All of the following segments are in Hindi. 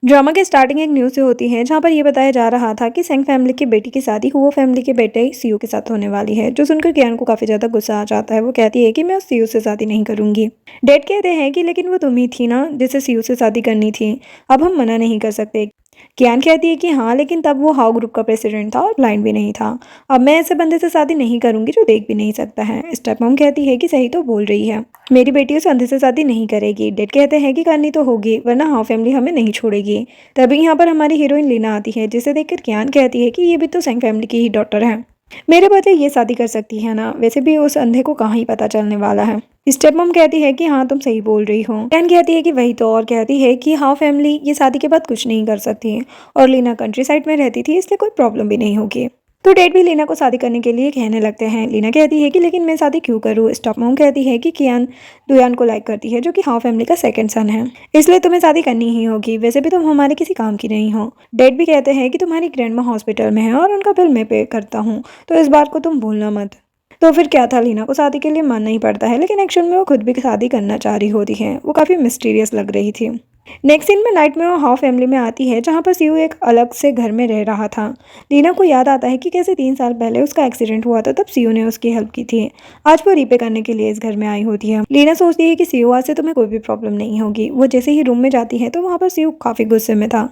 ड्रामा की स्टार्टिंग एक न्यूज़ से होती है जहाँ पर ये बताया जा रहा था कि सेंग फैमिली की बेटी की शादी हुओ फैमिली के बेटे सीयू के साथ होने वाली है, जो सुनकर कियान को काफ़ी ज़्यादा गुस्सा आ जाता है। वो कहती है कि मैं उस सीयू से शादी नहीं करूंगी। डैड कहते हैं कि लेकिन वो तुम ही थी ना जिसे सीयू से शादी करनी थी, अब हम मना नहीं कर सकते। कियान कहती है कि हाँ, लेकिन तब वो हाउ ग्रुप का प्रेसिडेंट था और ब्लाइंड भी नहीं था। अब मैं ऐसे बंदे से शादी नहीं करूंगी जो देख भी नहीं सकता है। स्टेप मॉम कहती है कि सही तो बोल रही है, मेरी बेटी उस अंधे से शादी नहीं करेगी। डैड कहते हैं कि करनी तो होगी, वरना हाउ फैमिली हमें नहीं छोड़ेगी। तभी यहाँ पर हमारी हीरोइन लीना आती है, जिसे देखकर कियान कहती है कि ये भी तो सेंग फैमिली की ही डॉटर है, मेरे बदले ये शादी कर सकती है ना। वैसे भी उस अंधे को कहाँ ही पता चलने वाला है। स्टेप मॉम कहती है कि हाँ, तुम सही बोल रही हो। कियान कहती है कि वही तो, और कहती है कि हाउ फैमिली ये शादी के बाद कुछ नहीं कर सकती, और लीना कंट्री साइड में रहती थी, इसलिए कोई प्रॉब्लम भी नहीं होगी। तो डैड भी लीना को शादी करने के लिए कहने लगते हैं। लीना कहती है कि लेकिन मैं शादी क्यों करूँ। स्टॉप मॉम कहती है कि कियान दुयान को लाइक करती है, जो कि हाउ फैमिली का सेकंड सन है, इसलिए तुम्हें शादी करनी ही होगी। वैसे भी तुम हमारे किसी काम की नहीं हो। डैड भी कहते हैं कि तुम्हारी ग्रैंडमा हॉस्पिटल में है और उनका बिल मैं पे करता हूँ, तो इस बात को तुम भूलना मत। तो फिर क्या था, लीना को शादी के लिए मानना ही पड़ता है, लेकिन एक्चुअल में वो खुद भी शादी करना चाह रही होती है। वो काफ़ी मिस्टीरियस लग रही थी। नेक्स्ट सीन में नाइट में वो हाउ फैमिली में आती है, जहाँ पर सीयू एक अलग से घर में रह रहा था। लीना को याद आता है कि कैसे 3 साल पहले उसका एक्सीडेंट हुआ था, तब सीयू ने उसकी हेल्प की थी। आज वो रीपे करने के लिए इस घर में आई होती है। लीना सोचती है कि सीयू आज से तुम्हें कोई भी प्रॉब्लम नहीं होगी। वो जैसे ही रूम में जाती है तो वहाँ पर सीयू काफ़ी गुस्से में था।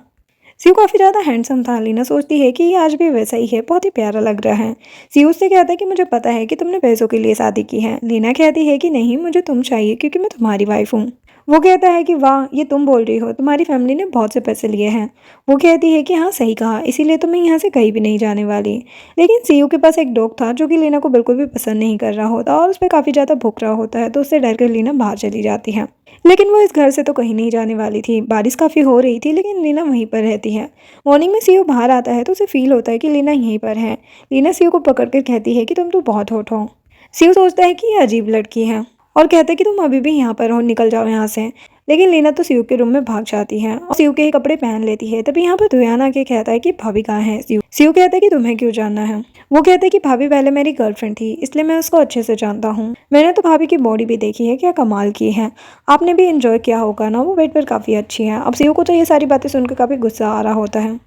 सीयू काफ़ी ज़्यादा हैंडसम था। लीना सोचती है कि ये आज भी वैसा ही है, बहुत ही प्यारा लग रहा है। सीयू उससे कहता है कि मुझे पता है कि तुमने पैसों के लिए शादी की है। लीना कहती है कि नहीं, मुझे तुम चाहिए क्योंकि मैं तुम्हारी वाइफ हूँ। वो कहता है कि वाह, ये तुम बोल रही हो, तुम्हारी फैमिली ने बहुत से पैसे लिए हैं। वो कहती है कि हाँ, सही कहा, इसीलिए तो मैं यहाँ से कहीं भी नहीं जाने वाली। लेकिन सीयू के पास एक डॉग था जो कि लीना को बिल्कुल भी पसंद नहीं कर रहा होता और उस पर काफ़ी ज़्यादा भूख रहा होता है, तो उससे डर कर लीना बाहर चली जाती है। लेकिन वो इस घर से तो कहीं नहीं जाने वाली थी। बारिश काफ़ी हो रही थी, लेकिन लीना वहीं पर रहती है। मॉर्निंग में सीयू बाहर आता है तो उसे फील होता है कि लीना यहीं पर है। लीना सीयू को पकड़ कर कहती है कि तुम तो बहुत हॉट हो। सीयू सोचता है कि ये अजीब लड़की है और कहता है कि तुम अभी भी यहाँ पर हो, निकल जाओ यहाँ से। लेकिन लीना तो सीयू के रूम में भाग जाती है और सीयू के ही कपड़े पहन लेती है। तभी यहाँ पर दुयान आके कहता है कि भाभी कहाँ है। सीयू कहता है कि तुम्हें क्यों जानना है। वो कहते हैं कि भाभी पहले मेरी गर्लफ्रेंड थी, इसलिए मैं उसको अच्छे से जानता हूँ। मैंने तो भाभी की बॉडी भी देखी है, क्या कमाल की है। आपने भी एंजॉय किया होगा ना, वो बेड पर काफ़ी अच्छी है। अब सीयू को तो ये सारी बातें सुनकर काफ़ी गुस्सा आ रहा होता है।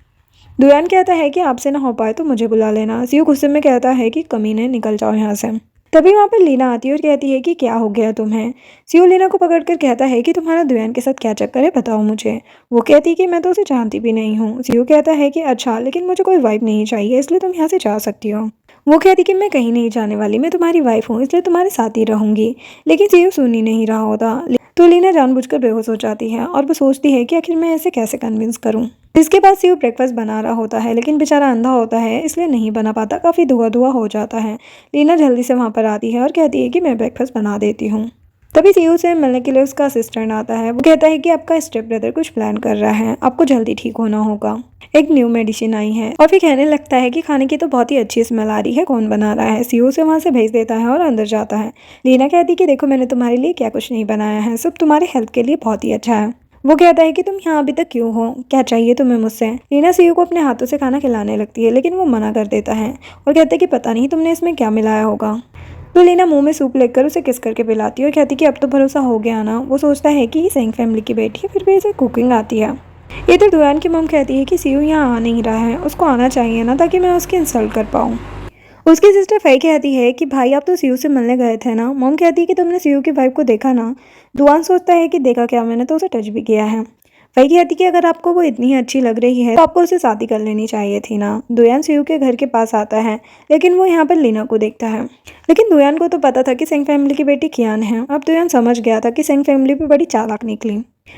दुयान कहता है कि आपसे ना हो पाए तो मुझे बुला लेना। सीयू गुस्से में कहता है कि कमीने, निकल जाओ यहाँ से। तभी वहाँ पर लीना आती है और कहती है कि क्या हो गया तुम्हें। सीयू लीना को पकड़कर कहता है कि तुम्हारा दुयान के साथ क्या चक्कर है, बताओ मुझे। वो कहती है कि मैं तो उसे जानती भी नहीं हूँ। सीयू कहता है कि अच्छा, लेकिन मुझे कोई वाइफ नहीं चाहिए, इसलिए तुम यहाँ से जा सकती हो। वो कहती कि मैं कहीं नहीं जाने वाली, मैं तुम्हारी वाइफ हूँ, इसलिए तुम्हारे साथ ही रहूंगी। लेकिन सीयू सुन ही नहीं रहा होता, तो लीना जानबूझकर बेहोश हो जाती है और वो सोचती है कि आखिर मैं ऐसे कैसे कन्विंस करूँ। इसके बाद सीयू ब्रेकफास्ट बना रहा होता है, लेकिन बेचारा अंधा होता है, इसलिए नहीं बना पाता, काफ़ी धुआं धुआं हो जाता है। लीना जल्दी से वहाँ पर आती है और कहती है कि मैं ब्रेकफास्ट बना देती हूँ। तभी सीयू से मिलने के लिए उसका असिस्टेंट आता है। वो कहता है कि आपका स्टेप ब्रदर कुछ प्लान कर रहा है, आपको जल्दी ठीक होना होगा। एक न्यू मेडिसिन आई है, और फिर कहने लगता है कि खाने की तो बहुत ही अच्छी स्मेल आ रही है, कौन बना रहा है। सीयू से वहाँ से भेज देता है और अंदर जाता है। लीना कहती कि देखो, मैंने तुम्हारे लिए क्या कुछ नहीं बनाया है, सब तुम्हारे हेल्थ के लिए बहुत ही अच्छा है। वो कहता है कि तुम यहाँ अभी तक क्यों हो, क्या चाहिए तुम्हें मुझसे। लीना सीयू को अपने हाथों से खाना खिलाने लगती है, लेकिन वो मना कर देता है और कहता है कि पता नहीं तुमने इसमें क्या मिलाया होगा। तो लीना मुंह में सूप लेकर उसे किस करके पिलाती है और कहती कि अब तो भरोसा हो गया ना। वो सोचता है कि ये सेंग फैमिली की बेटी है, फिर भी इसे कुकिंग आती है। इधर दुयान की मम कहती है कि सीयू यहाँ आ नहीं रहा है, उसको आना चाहिए ना, ताकि मैं उसकी इंसल्ट कर पाऊँ। उसकी सिस्टर फई कहती है कि भाई आप तो सीयू से मिलने गए थे ना। मॉम कहती है कि तुमने सीयू की वाइफ को देखा ना। दुआन सोचता है कि देखा क्या, मैंने तो उसे टच भी किया है। फई कहती कि अगर आपको वो इतनी अच्छी लग रही है तो आपको उसे शादी कर लेनी चाहिए थी ना। दुयान सीयू के घर के पास आता है, लेकिन वो यहाँ पर लीना को देखता है। लेकिन दुयान को तो पता था कि सेंग फैमिली की बेटी कियान है। अब दुयान समझ गया था कि सेंग फैमिली भी बड़ी चालाक निकली।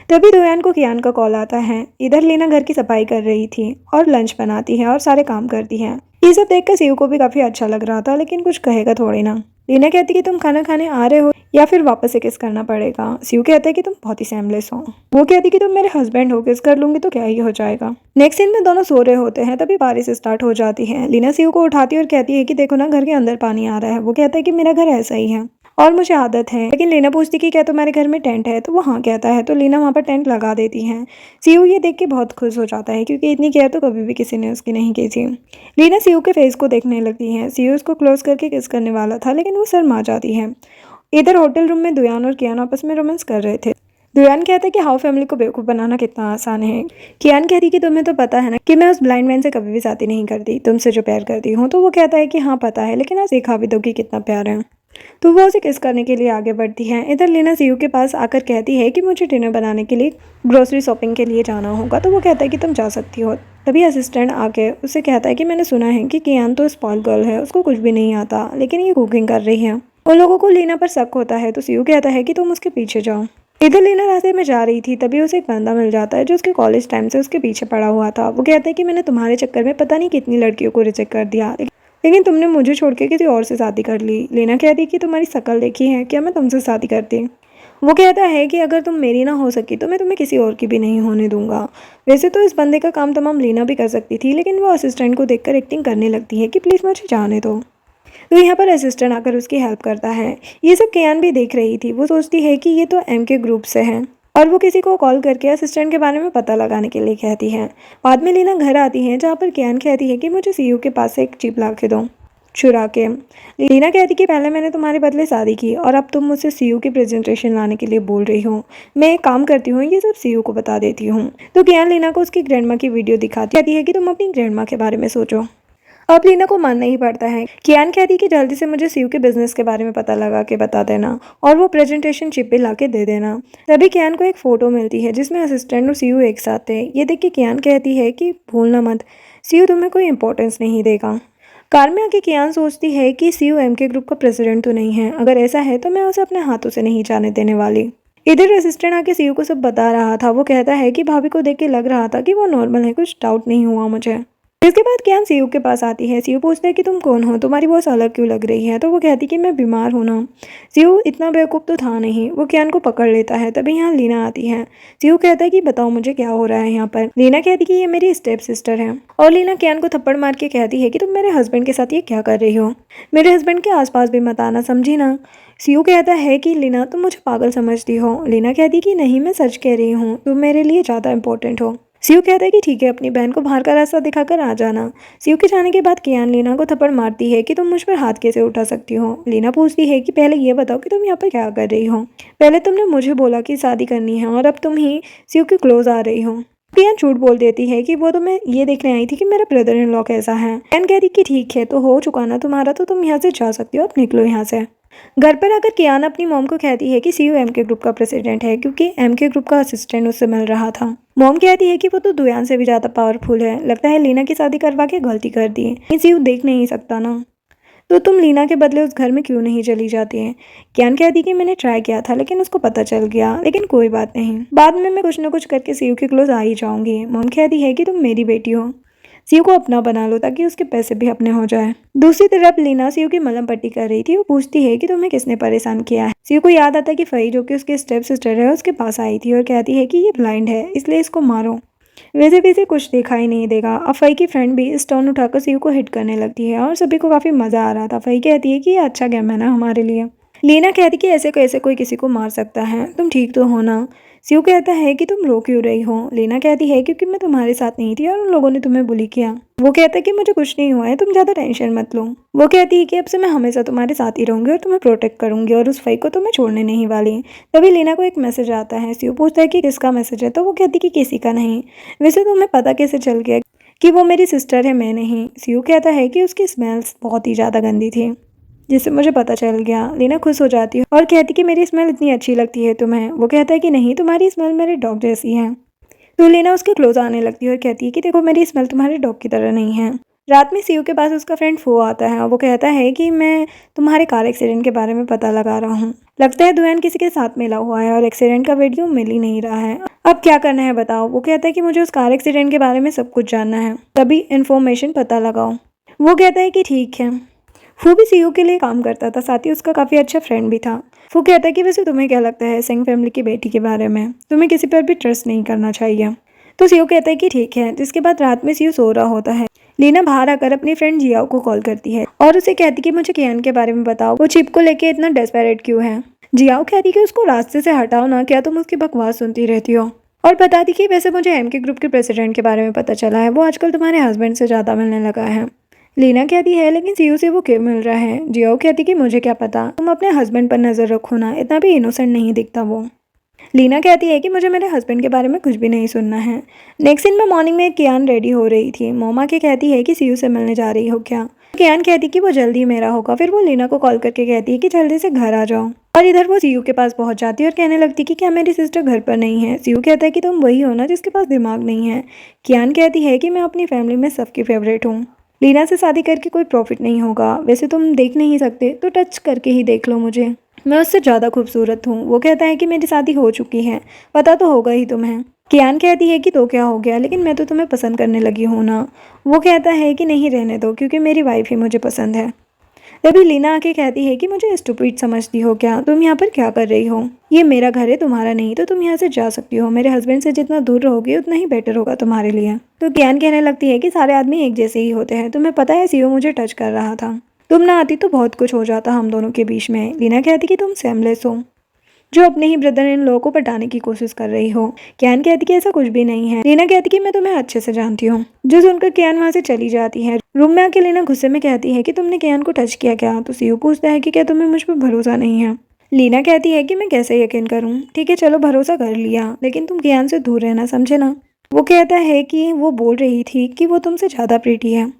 तभी दुयान को कियान का कॉल आता है। इधर लीना घर की सफाई कर रही थी और लंच बनाती है और सारे काम करती है। ये सब देखकर सीयू को भी काफी अच्छा लग रहा था, लेकिन कुछ कहेगा थोड़ी ना। लीना कहती कि तुम खाना खाने आ रहे हो या फिर वापस से किस करना पड़ेगा। सीयू कहता है कि तुम बहुत ही सेमलेस हो। वो कहती कि तुम मेरे हस्बैंड हो, किस कर लूंगी तो क्या ही हो जाएगा। नेक्स्ट सीन में दोनों सो रहे होते हैं, तभी बारिश स्टार्ट हो जाती है। लीना सीयू को उठाती है और कहती है कि देखो ना, घर के अंदर पानी आ रहा है। वो कहता है कि मेरा घर ऐसा ही है और मुझे आदत है। लेकिन लीना पूछती कि क्या तुम्हारे घर में टेंट है, तो वो हाँ कहता है, तो लीना वहाँ पर टेंट लगा देती है। सीयू ये देख के बहुत खुश हो जाता है, क्योंकि इतनी केयर तो कभी भी किसी ने उसकी नहीं की थी। लीना सीयू के फेस को देखने लगती है। सीयू उसको क्लोज करके किस करने वाला था, लेकिन वो शर्मा जाती है। इधर होटल रूम में दुयान और कियान आपस में रोमांस कर रहे थे। दुयान कहता है कि हाउ फैमिली को बेवकूफ़ बनाना कितना आसान है। कियान कहती है कि तुम्हें तो पता है ना कि मैं उस ब्लाइंड मैन से कभी भी शादी नहीं करती, तुमसे जो प्यार करती हूँ। तो वो कहता है कि हाँ पता है, लेकिन आज दिखा भी दो कि कितना प्यार है। तो वो उसे किस करने के लिए आगे बढ़ती है। इधर लीना सीयू के पास आकर कहती है कि मुझे डिनर बनाने के लिए ग्रोसरी शॉपिंग के लिए जाना होगा। तो वो कहता है कि तुम जा सकती हो। तभी असिस्टेंट आके उससे कहता है कि मैंने सुना है कि कियान तो स्पॉइल गर्ल है, उसको कुछ भी नहीं आता, लेकिन ये कुकिंग कर रही है। उन लोगों को लीना पर शक होता है, तो सीयू कहता है कि तुम उसके पीछे जाओ। इधर लीना रास्ते में जा रही थी, तभी उसे एक बंदा मिल जाता है जो उसके कॉलेज टाइम से उसके पीछे पड़ा हुआ था। वो कहता है कि मैंने तुम्हारे चक्कर में पता नहीं कितनी लड़कियों को रिजेक्ट कर दिया, लेकिन तुमने मुझे छोड़ के किसी और से शादी कर ली। लीना कहती कि तुम्हारी शक्ल देखी है, क्या मैं तुमसे शादी करती। वो कहता है कि अगर तुम मेरी ना हो सकी तो मैं तुम्हें किसी और की भी नहीं होने दूंगा। वैसे तो इस बंदे का काम तमाम लीना भी कर सकती थी, लेकिन वो असिस्टेंट को देखकर एक्टिंग करने लगती है कि प्लीज़ मुझे जाने दो। तो यहाँ पर असिस्टेंट आकर उसकी हेल्प करता है। ये सब कियान भी देख रही थी। वो सोचती है कि ये तो एम के ग्रुप से है, और वो किसी को कॉल करके असिस्टेंट के बारे में पता लगाने के लिए कहती है। बाद में लीना घर आती है, जहाँ पर कियान कहती है कि मुझे सीयू के पास से एक चिप ला के दो चुरा के। लीना कहती कि पहले मैंने तुम्हारे बदले शादी की और अब तुम मुझसे सीयू की प्रेजेंटेशन लाने के लिए बोल रही हो। मैं एक काम करती हूँ, ये सब सीयू को बता देती हूँ। तो कियान लीना को उसकी ग्रैंडमा की वीडियो दिखाती कहती है कि तुम अपनी ग्रैंडमा के बारे में सोचो। अब लीना को मानना ही पड़ता है। कियान कहती कि जल्दी से मुझे सीयू के बिजनेस के बारे में पता लगा के बता देना, और वो प्रेजेंटेशन चिप पे ला के दे देना। तभी कियान को एक फ़ोटो मिलती है जिसमें असिस्टेंट और सीयू एक साथ थे। ये देख के कियान कहती है कि भूलना मत, सीयू तुम्हें कोई इंपॉर्टेंस नहीं देगा। कार में आके कियान सोचती है कि सीयू एम के ग्रुप का प्रेसिडेंट तो नहीं है। अगर ऐसा है तो मैं उसे अपने हाथों से नहीं जाने देने वाली। इधर असिस्टेंट आके सीयू को सब बता रहा था। वो कहता है कि भाभी को देख के लग रहा था कि वो नॉर्मल है, कुछ डाउट नहीं हुआ मुझे। इसके बाद कियान सीयू के पास आती है। सीयू पूछता है कि तुम कौन हो, तुम्हारी वॉइस अलग क्यों लग रही है। तो वो कहती कि मैं बीमार हूँ ना। सीयू इतना बेवकूफ़ तो था नहीं, वो कियान को पकड़ लेता है। तभी यहाँ लीना आती है। सीयू कहता है कि बताओ मुझे क्या हो रहा है यहाँ पर। लीना कहती कि ये मेरी स्टेप सिस्टर है, और लीना कियान को थप्पड़ मार के कहती है कि तुम मेरे हस्बैंड के साथ ये क्या कर रही हो, मेरे हस्बैंड के आसपास भी मत आना, समझी ना। सीयू कहता है कि लीना तुम मुझे पागल समझती हो। लीना कहती कि नहीं, मैं सच कह रही हूँ, तुम मेरे लिए ज़्यादा इंपॉर्टेंट हो। सीयू कहता है कि ठीक है, अपनी बहन को बाहर का रास्ता दिखाकर आ जाना। सीयू के जाने के बाद कियान लीना को थप्पड़ मारती है कि तुम मुझ पर हाथ कैसे उठा सकती हो। लीना पूछती है कि पहले ये बताओ कि तुम यहाँ पर क्या कर रही हो। पहले तुमने मुझे बोला कि शादी करनी है, और अब तुम ही सीयू के क्लोज आ रही हो। कियान झूठ बोल देती है कि वो तो मैं ये देखने आई थी कि मेरा ब्रदर इन लॉ कैसा है। कियान कहती कि ठीक है, तो हो चुका ना तुम्हारा, तो तुम यहाँ से जा सकती हो, अब निकलो यहाँ से। घर पर आकर कियान अपनी मॉम को कहती है कि सीयू एम के ग्रुप का प्रेसिडेंट है, क्योंकि एम के ग्रुप का असिस्टेंट उससे मिल रहा था। मॉम कहती है कि वो तो दुयान से भी ज़्यादा पावरफुल है, लगता है लीना की शादी करवा के गलती कर दी है, सीयू देख नहीं सकता ना। तो तुम लीना के बदले उस घर में क्यों नहीं चली जाती हैं। कियान कहती कि मैंने ट्राई किया था, लेकिन उसको पता चल गया, लेकिन कोई बात नहीं, बाद में मैं कुछ ना कुछ करके सीयू के क्लोज आ ही जाऊंगी। मॉम कहती है कि तुम मेरी बेटी हो, सीयू को अपना बना लो ताकि उसके पैसे भी अपने हो जाए। दूसरी तरफ लीना सीयू की मलहम पट्टी कर रही थी। वो पूछती है कि तुम्हें किसने परेशान किया है। सीयू को याद आता है कि फई, जो कि उसकी स्टेप सिस्टर है, उसके पास आई थी और कहती है कि ये ब्लाइंड है, इसलिए इसको मारो। वैसे भी इसे कुछ दिखाई नहीं देगा। अब फई की फ्रेंड भी स्टोन उठाकर सीयू को हिट करने लगती है, और सभी को काफी मजा आ रहा था। फई कहती है कि ये अच्छा गेम है ना हमारे लिए। लीना कहती कि ऐसे कैसे कोई किसी को मार सकता है, तुम ठीक तो हो ना। सीयू कहता है कि तुम रो क्यों रही हो। लीना कहती है क्योंकि मैं तुम्हारे साथ नहीं थी और उन लोगों ने तुम्हें बुली किया। वो कहता है कि मुझे कुछ नहीं हुआ है, तुम ज्यादा टेंशन मत लो। वो कहती है कि अब से मैं हमेशा तुम्हारे साथ ही रहूंगी और तुम्हें प्रोटेक्ट करूंगी, और उस फई को तो मैं छोड़ने नहीं वाली। तभी लीना को एक मैसेज आता है। सीयू पूछता है कि किसका मैसेज है, तो वो कहती कि किसी का नहीं। वैसे तुम्हें पता कैसे चल गया कि वो मेरी सिस्टर है, मैं नहीं। सीयू कहता है कि उसकी स्मेल्स बहुत ही ज़्यादा गंदी थी, जिससे मुझे पता चल गया। लीना खुश हो जाती है और कहती कि मेरी स्मेल इतनी अच्छी लगती है तुम्हें। वो कहता है कि नहीं, तुम्हारी स्मेल मेरे डॉग जैसी है। तो लीना उसके क्लोज आने लगती है और कहती है कि देखो, मेरी स्मेल तुम्हारे डॉग की तरह नहीं है। रात में सीयू के पास उसका फ्रेंड फो आता है, और वो कहता है कि मैं तुम्हारे कार एक्सीडेंट के बारे में पता लगा रहा हूँ। लगता है दुयान किसी के साथ मिला हुआ है और एक्सीडेंट का वीडियो मिल ही नहीं रहा है। अब क्या करना है बताओ। वो कहता है कि मुझे उस कार एक्सीडेंट के बारे में सब कुछ जानना है, तभी इन्फॉर्मेशन पता लगाओ। वो कहता है कि ठीक है। फू भी सीयू के लिए काम करता था, साथ ही उसका काफ़ी अच्छा फ्रेंड भी था। फू कहता है कि वैसे तुम्हें क्या लगता है सेंग फैमिली की बेटी के बारे में, तुम्हें किसी पर भी ट्रस्ट नहीं करना चाहिए। तो सीयू कहता है कि ठीक है। जिसके बाद रात में सीयू सो रहा होता है। लीना बाहर आकर अपनी फ्रेंड जियाओ को कॉल करती है और उसे कहती कि मुझे कियान के बारे में बताओ, वो चिप को लेके इतना डेस्परेट क्यों है। जियाओ कहती कि उसको रास्ते से हटाओ ना, क्या तुम उसकी बकवास सुनती रहती हो। और बताती कि वैसे मुझे एम के ग्रुप के प्रेसिडेंट के बारे में पता चला है, वो आजकल तुम्हारे हस्बैंड से ज़्यादा मिलने लगा है। लीना कहती है लेकिन सीयू से वो क्यों मिल रहा है। जियाओ कहती कि मुझे क्या पता, तुम अपने हस्बैंड पर नज़र रखो ना, इतना भी इनोसेंट नहीं दिखता वो। लीना कहती है कि मुझे मेरे हस्बैंड के बारे में कुछ भी नहीं सुनना है। नेक्स्ट सीन में मॉर्निंग में कियान रेडी हो रही थी। मोमा के कहती है कि सीयू से मिलने जा रही हो क्या। कियान कहती कि वो जल्दी मेरा होगा। फिर वो लीना को कॉल करके कहती है कि जल्दी से घर आ जाओ। और इधर वो सीयू के पास पहुंच जाती है और कहने लगती कि क्या मेरी सिस्टर घर पर नहीं है। सीयू कहता है कि तुम वही हो ना जिसके पास दिमाग नहीं है। कियान कहती है कि मैं अपनी फैमिली में सबकी फेवरेट हूँ। लीना से शादी करके कोई प्रॉफिट नहीं होगा। वैसे तुम देख नहीं सकते तो टच करके ही देख लो मुझे, मैं उससे ज़्यादा खूबसूरत हूँ। वो कहता है कि मेरी शादी हो चुकी है, पता तो होगा ही तुम्हें। कियान कहती है कि तो क्या हो गया, लेकिन मैं तो तुम्हें पसंद करने लगी हूँ ना। वो कहता है कि नहीं रहने दो, क्योंकि मेरी वाइफ ही मुझे पसंद है। तभी लीना आके कहती है कि मुझे स्टूपिड समझती हो क्या, तुम यहाँ पर क्या कर रही हो। ये मेरा घर है, तुम्हारा नहीं, तो तुम यहाँ से जा सकती हो। मेरे हस्बैंड से जितना दूर रहोगी उतना ही बेटर होगा तुम्हारे लिए। तो कियान कहने लगती है कि सारे आदमी एक जैसे ही होते हैं, तुम्हें पता है सीओ मुझे टच कर रहा था, तुम ना आती तो बहुत कुछ हो जाता हम दोनों के बीच में। लीना कहती कि तुम सेमलेस हो, जो अपने ही ब्रदर इन लोगों को पटाने की कोशिश कर रही हो। कियान कहती कि ऐसा कुछ भी नहीं है। लीना कहती कि मैं तुम्हें अच्छे से जानती हूँ। जो सुनकर कियान वहाँ से चली जाती है। रूम में आके लीना गुस्से में कहती है कि तुमने कियान को टच किया क्या। तो सीयू पूछता है कि क्या तुम्हें मुझ पर भरोसा नहीं है। लीना कहती है कि मैं कैसे यकीन करूँ, ठीक है चलो भरोसा कर लिया, लेकिन तुम कियान से दूर रहना, समझे ना। वो कहता है कि वो बोल रही थी कि वो तुमसे ज़्यादा प्रीटी है।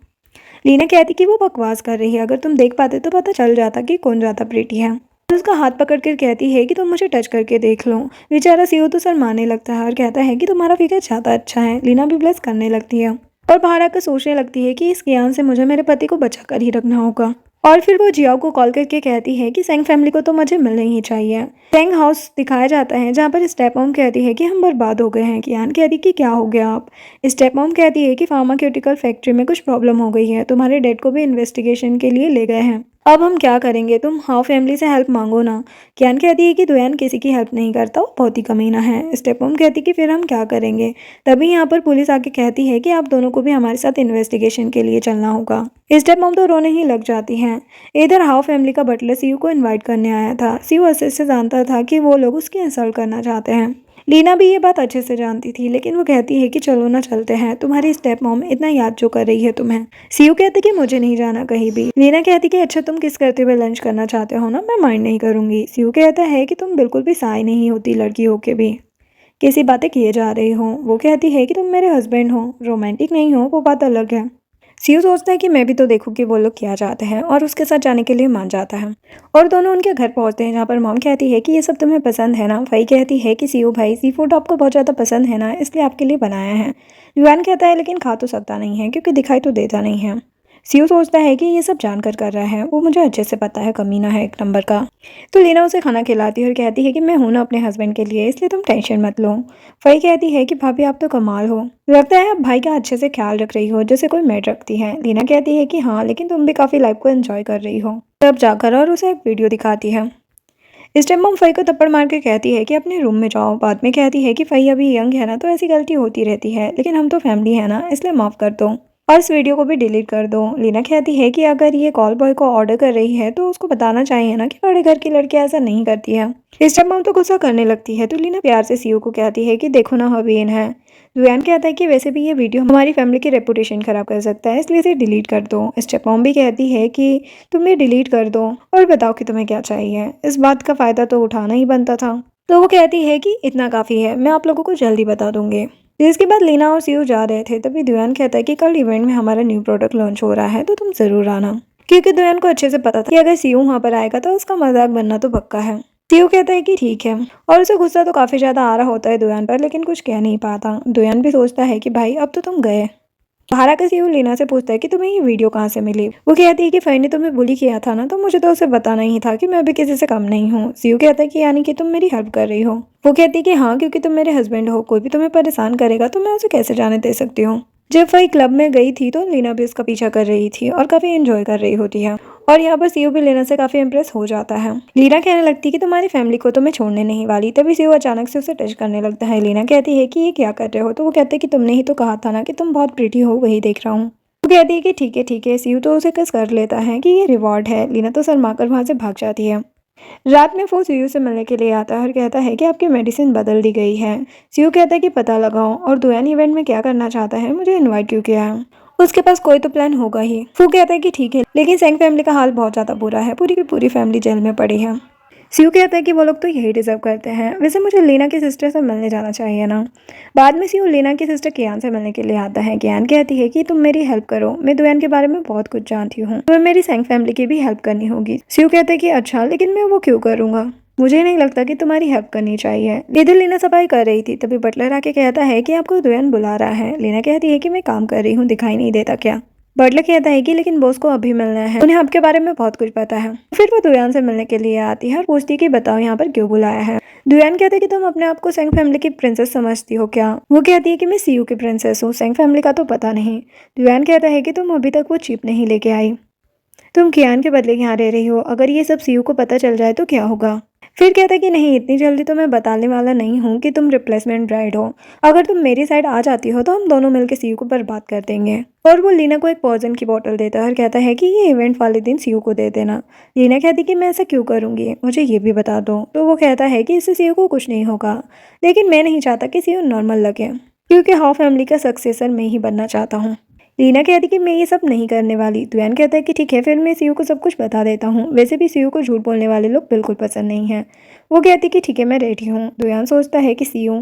लीना कहती कि वो बकवास कर रही है, अगर तुम देख पाते तो पता चल जाता कि कौन ज़्यादा प्रीटी है। उसका हाथ पकड़कर कहती है कि तुम मुझे टच करके देख लो। बेचारा सीओ तो शर्माने लगता है और कहता है कि तुम्हारा फिगर ज़्यादा अच्छा है। लीना भी ब्लेस करने लगती है और बाहर आकर सोचने लगती है कि इस ज्ञान से मुझे मेरे पति को बचा कर ही रखना होगा। और फिर वो जियाओ को कॉल करके कहती है कि सेंग फैमिली को तो मुझे मिलना ही चाहिए। सेंग हाउस दिखाया जाता है जहाँ पर स्टेप मॉम कहती है कि हम बर्बाद हो गए हैं। कियान कहती कि क्या हो गया आप। स्टेप मॉम कहती है कि फार्मास्यूटिकल फैक्ट्री में कुछ प्रॉब्लम हो गई है, तुम्हारे डैड को भी इन्वेस्टिगेशन के लिए ले गए हैं, अब हम क्या करेंगे, तुम हाउ फैमिली से हेल्प मांगो ना। कियान कहती है कि दुयान किसी की हेल्प नहीं करता, वो बहुत ही कमीना है। स्टेप मॉम कहती कि फिर हम क्या करेंगे। तभी यहाँ पर पुलिस आके कहती है कि आप दोनों को भी हमारे साथ इन्वेस्टिगेशन के लिए चलना होगा। स्टेप मॉम तो रोने ही लग जाती हैं। इधर हाउ फैमिली का बटलर सीयू को इनवाइट करने आया था। सीयू अच्छे से जानता था कि वो लोग उसकी इंसल्ट करना चाहते हैं। लीना भी ये बात अच्छे से जानती थी, लेकिन वो कहती है कि चलो ना चलते हैं, तुम्हारी स्टेप मॉम इतना याद जो कर रही है तुम्हें। सीयू कहते कि मुझे नहीं जाना कहीं भी। लीना कहती कि अच्छा तुम किस करते हुए लंच करना चाहते हो ना, मैं माइंड नहीं करूंगी। सीयू कहता है कि तुम बिल्कुल भी साई नहीं होती लड़की हो के भी, कैसी बातें किए जा रही हो। वो कहती है कि तुम मेरे हस्बैंड हो, रोमांटिक नहीं हो, वो बात अलग है। सीयू सोचता है कि मैं भी तो देखूं कि वो लोग क्या चाहते हैं और उसके साथ जाने के लिए मान जाता है। और दोनों उनके घर पहुंचते हैं जहाँ पर मॉम कहती है कि ये सब तुम्हें पसंद है ना। भाई कहती है कि सीयू भाई सी फूड आपको बहुत ज़्यादा पसंद है ना, इसलिए आपके लिए बनाया है। युआन कहता है लेकिन खा तो सकता नहीं है क्योंकि दिखाई तो देता नहीं है। सीयू सोचता है कि ये सब जानकर कर रहा है, वो मुझे अच्छे से पता है, कमीना है एक नंबर का। तो लीना उसे खाना खिलाती है और कहती है कि मैं हूं ना अपने हस्बैंड के लिए, इसलिए तुम टेंशन मत लो। फई कहती है कि भाभी आप तो कमाल हो, लगता है आप भाई का अच्छे से ख्याल रख रही हो जैसे कोई मेड रखती है। लीना कहती है कि हाँ, लेकिन तुम भी काफ़ी लाइफ को एंजॉय कर रही हो। तब जाकर और उसे एक वीडियो दिखाती है। इस टाइम मम फई को थप्पड़ मार के कहती है कि अपने रूम में जाओ। बाद में कहती है कि फई अभी यंग है ना, तो ऐसी गलती होती रहती है, लेकिन हम तो फैमिली है ना, इसलिए माफ़ कर दो और इस वीडियो को भी डिलीट कर दो। लीना कहती है कि अगर ये कॉल बॉय को ऑर्डर कर रही है तो उसको बताना चाहिए ना कि बड़े घर की लड़कियां ऐसा नहीं करती है। इस टाइम मम तो गुस्सा करने लगती है, तो लीना प्यार से सीयू को कहती है कि देखो ना हबीन है। जुयान कहता है कि वैसे भी ये वीडियो हमारी फैमिली की रेपुटेशन खराब कर सकता है, इसलिए इसे डिलीट कर दो। स्टेप मॉम भी कहती है कि तुम ये डिलीट कर दो और बताओ कि तुम्हें क्या चाहिए। इस बात का फ़ायदा तो उठाना ही बनता था। तो वो कहती है कि इतना काफ़ी है, मैं आप लोगों को जल्दी बता दूंगी। इसके बाद लीना और सीयू जा रहे थे, तभी दुयान कहता है कि कल इवेंट में हमारा न्यू प्रोडक्ट लॉन्च हो रहा है, तो तुम ज़रूर आना। क्योंकि दुयान को अच्छे से पता था कि अगर सीयू वहाँ पर आएगा तो उसका मजाक बनना तो पक्का है। सीयू कहता है कि ठीक है और उसे गुस्सा तो काफ़ी ज़्यादा आ रहा होता है दुयान पर, लेकिन कुछ कह नहीं पाता। दुयान भी सोचता है कि भाई अब तो तुम गए। बाहर आकर सीयू लीना से पूछता है कि तुम्हें ये वीडियो कहाँ से मिली। वो कहती है कि फई ने तुम्हें बुली किया था ना, तो मुझे तो उसे बताना ही था कि मैं भी किसी से कम नहीं हूँ। सीयू कहता है कि यानी कि तुम मेरी हेल्प कर रही हो। वो कहती है कि हाँ, क्योंकि तुम मेरे हस्बैंड हो, कोई भी तुम्हें परेशान करेगा तो मैं उसे कैसे जाने दे सकती हूँ। जब फई क्लब में गई थी तो लीना भी उसका पीछा कर रही थी और काफ़ी एंजॉय कर रही होती है। और यहाँ पर सीयू भी लीना से काफ़ी इंप्रेस हो जाता है। लीना कहने लगती है कि तुम्हारी फैमिली को तो मैं छोड़ने नहीं वाली। तभी सीयू अचानक से उसे टच करने लगता है। लीना कहती है कि ये क्या कर रहे हो, तो वो कहते हैं कि तुमने ही तो कहा था ना कि तुम बहुत प्रीटी हो, वही देख रहा हूँ। वो कहती है कि ठीक है। सीयू तो उसे किस कर लेता है कि ये रिवॉर्ड है। लीना तो शर्माकर वहाँ से भाग जाती है। रात में वो सीयू से मिलने के लिए आता है और कहता है कि आपकी मेडिसिन बदल दी गई है। सीयू कहता है कि पता लगाओ और दुयान इवेंट में क्या करना चाहता है, मुझे इनवाइट क्यों किया है। उसके पास कोई तो प्लान होगा ही। फू कहता है कि ठीक है, लेकिन सेंग फैमिली का हाल बहुत ज़्यादा बुरा है, पूरी की पूरी फैमिली जेल में पड़ी है। सीयू कहता है कि वो लोग तो यही डिजर्व करते हैं। वैसे मुझे लीना की सिस्टर से मिलने जाना चाहिए ना। बाद में सीयू लीना की सिस्टर कियान से मिलने के लिए आता है। कियान कहती है कि तुम मेरी हेल्प करो, मैं दुयान के बारे में बहुत कुछ जानती हूँ, तुम्हें मेरी सेंग फैमिली की भी हेल्प करनी होगी। सीयू कहते हैं कि अच्छा, लेकिन मैं वो क्यों करूँगा, मुझे नहीं लगता कि तुम्हारी हेल्प करनी चाहिए। इधर लीना सफाई कर रही थी, तभी बटलर आके कहता है कि आपको दुयान बुला रहा है। लीना कहती है कि मैं काम कर रही हूँ, दिखाई नहीं देता क्या। बटलर कहता है कि लेकिन बॉस को अभी मिलना है, उन्हें आपके बारे में बहुत कुछ पता है। फिर वो दुयान से मिलने के लिए आती है और पूछती है कि बताओ यहाँ पर क्यों बुलाया है। दुयान कहता है कि तुम अपने आप को सेंग फैमिली की प्रिंसेस समझती हो क्या। वो कहती है कि मैं सीयू की प्रिंसेस हूँ, सेंग फैमिली का तो पता नहीं। दुयान कहता है कि तुम अभी तक वो चिप नहीं लेके आई, तुम कियान के बदले यहाँ रह रही हो, अगर ये सब सीयू को पता चल जाए तो क्या होगा। फिर कहता है कि नहीं, इतनी जल्दी तो मैं बताने वाला नहीं हूँ कि तुम रिप्लेसमेंट ब्राइड हो। अगर तुम मेरी साइड आ जाती हो तो हम दोनों मिलकर सीयू को बर्बाद कर देंगे। और वो लीना को एक पॉइजन की बोतल देता है और कहता है कि ये इवेंट वाले दिन सीयू को दे देना। लीना कहती कि मैं ऐसा क्यों करूँगी, मुझे ये भी बता दो। तो वो कहता है कि इससे सीयू को कुछ नहीं होगा, लेकिन मैं नहीं चाहता कि सीयू नॉर्मल लगे, क्योंकि हाउ फैमिली का सक्सेसर मैं ही बनना चाहता हूँ। लीना कहती कि मैं ये सब नहीं करने वाली। दुयान कहता है कि ठीक है, फिर मैं सीयू को सब कुछ बता देता हूँ। वैसे भी सीयू को झूठ बोलने वाले लोग बिल्कुल पसंद नहीं हैं। वो कहती कि ठीक है, मैं रेडी हूँ। दुयान सोचता है कि सीयू,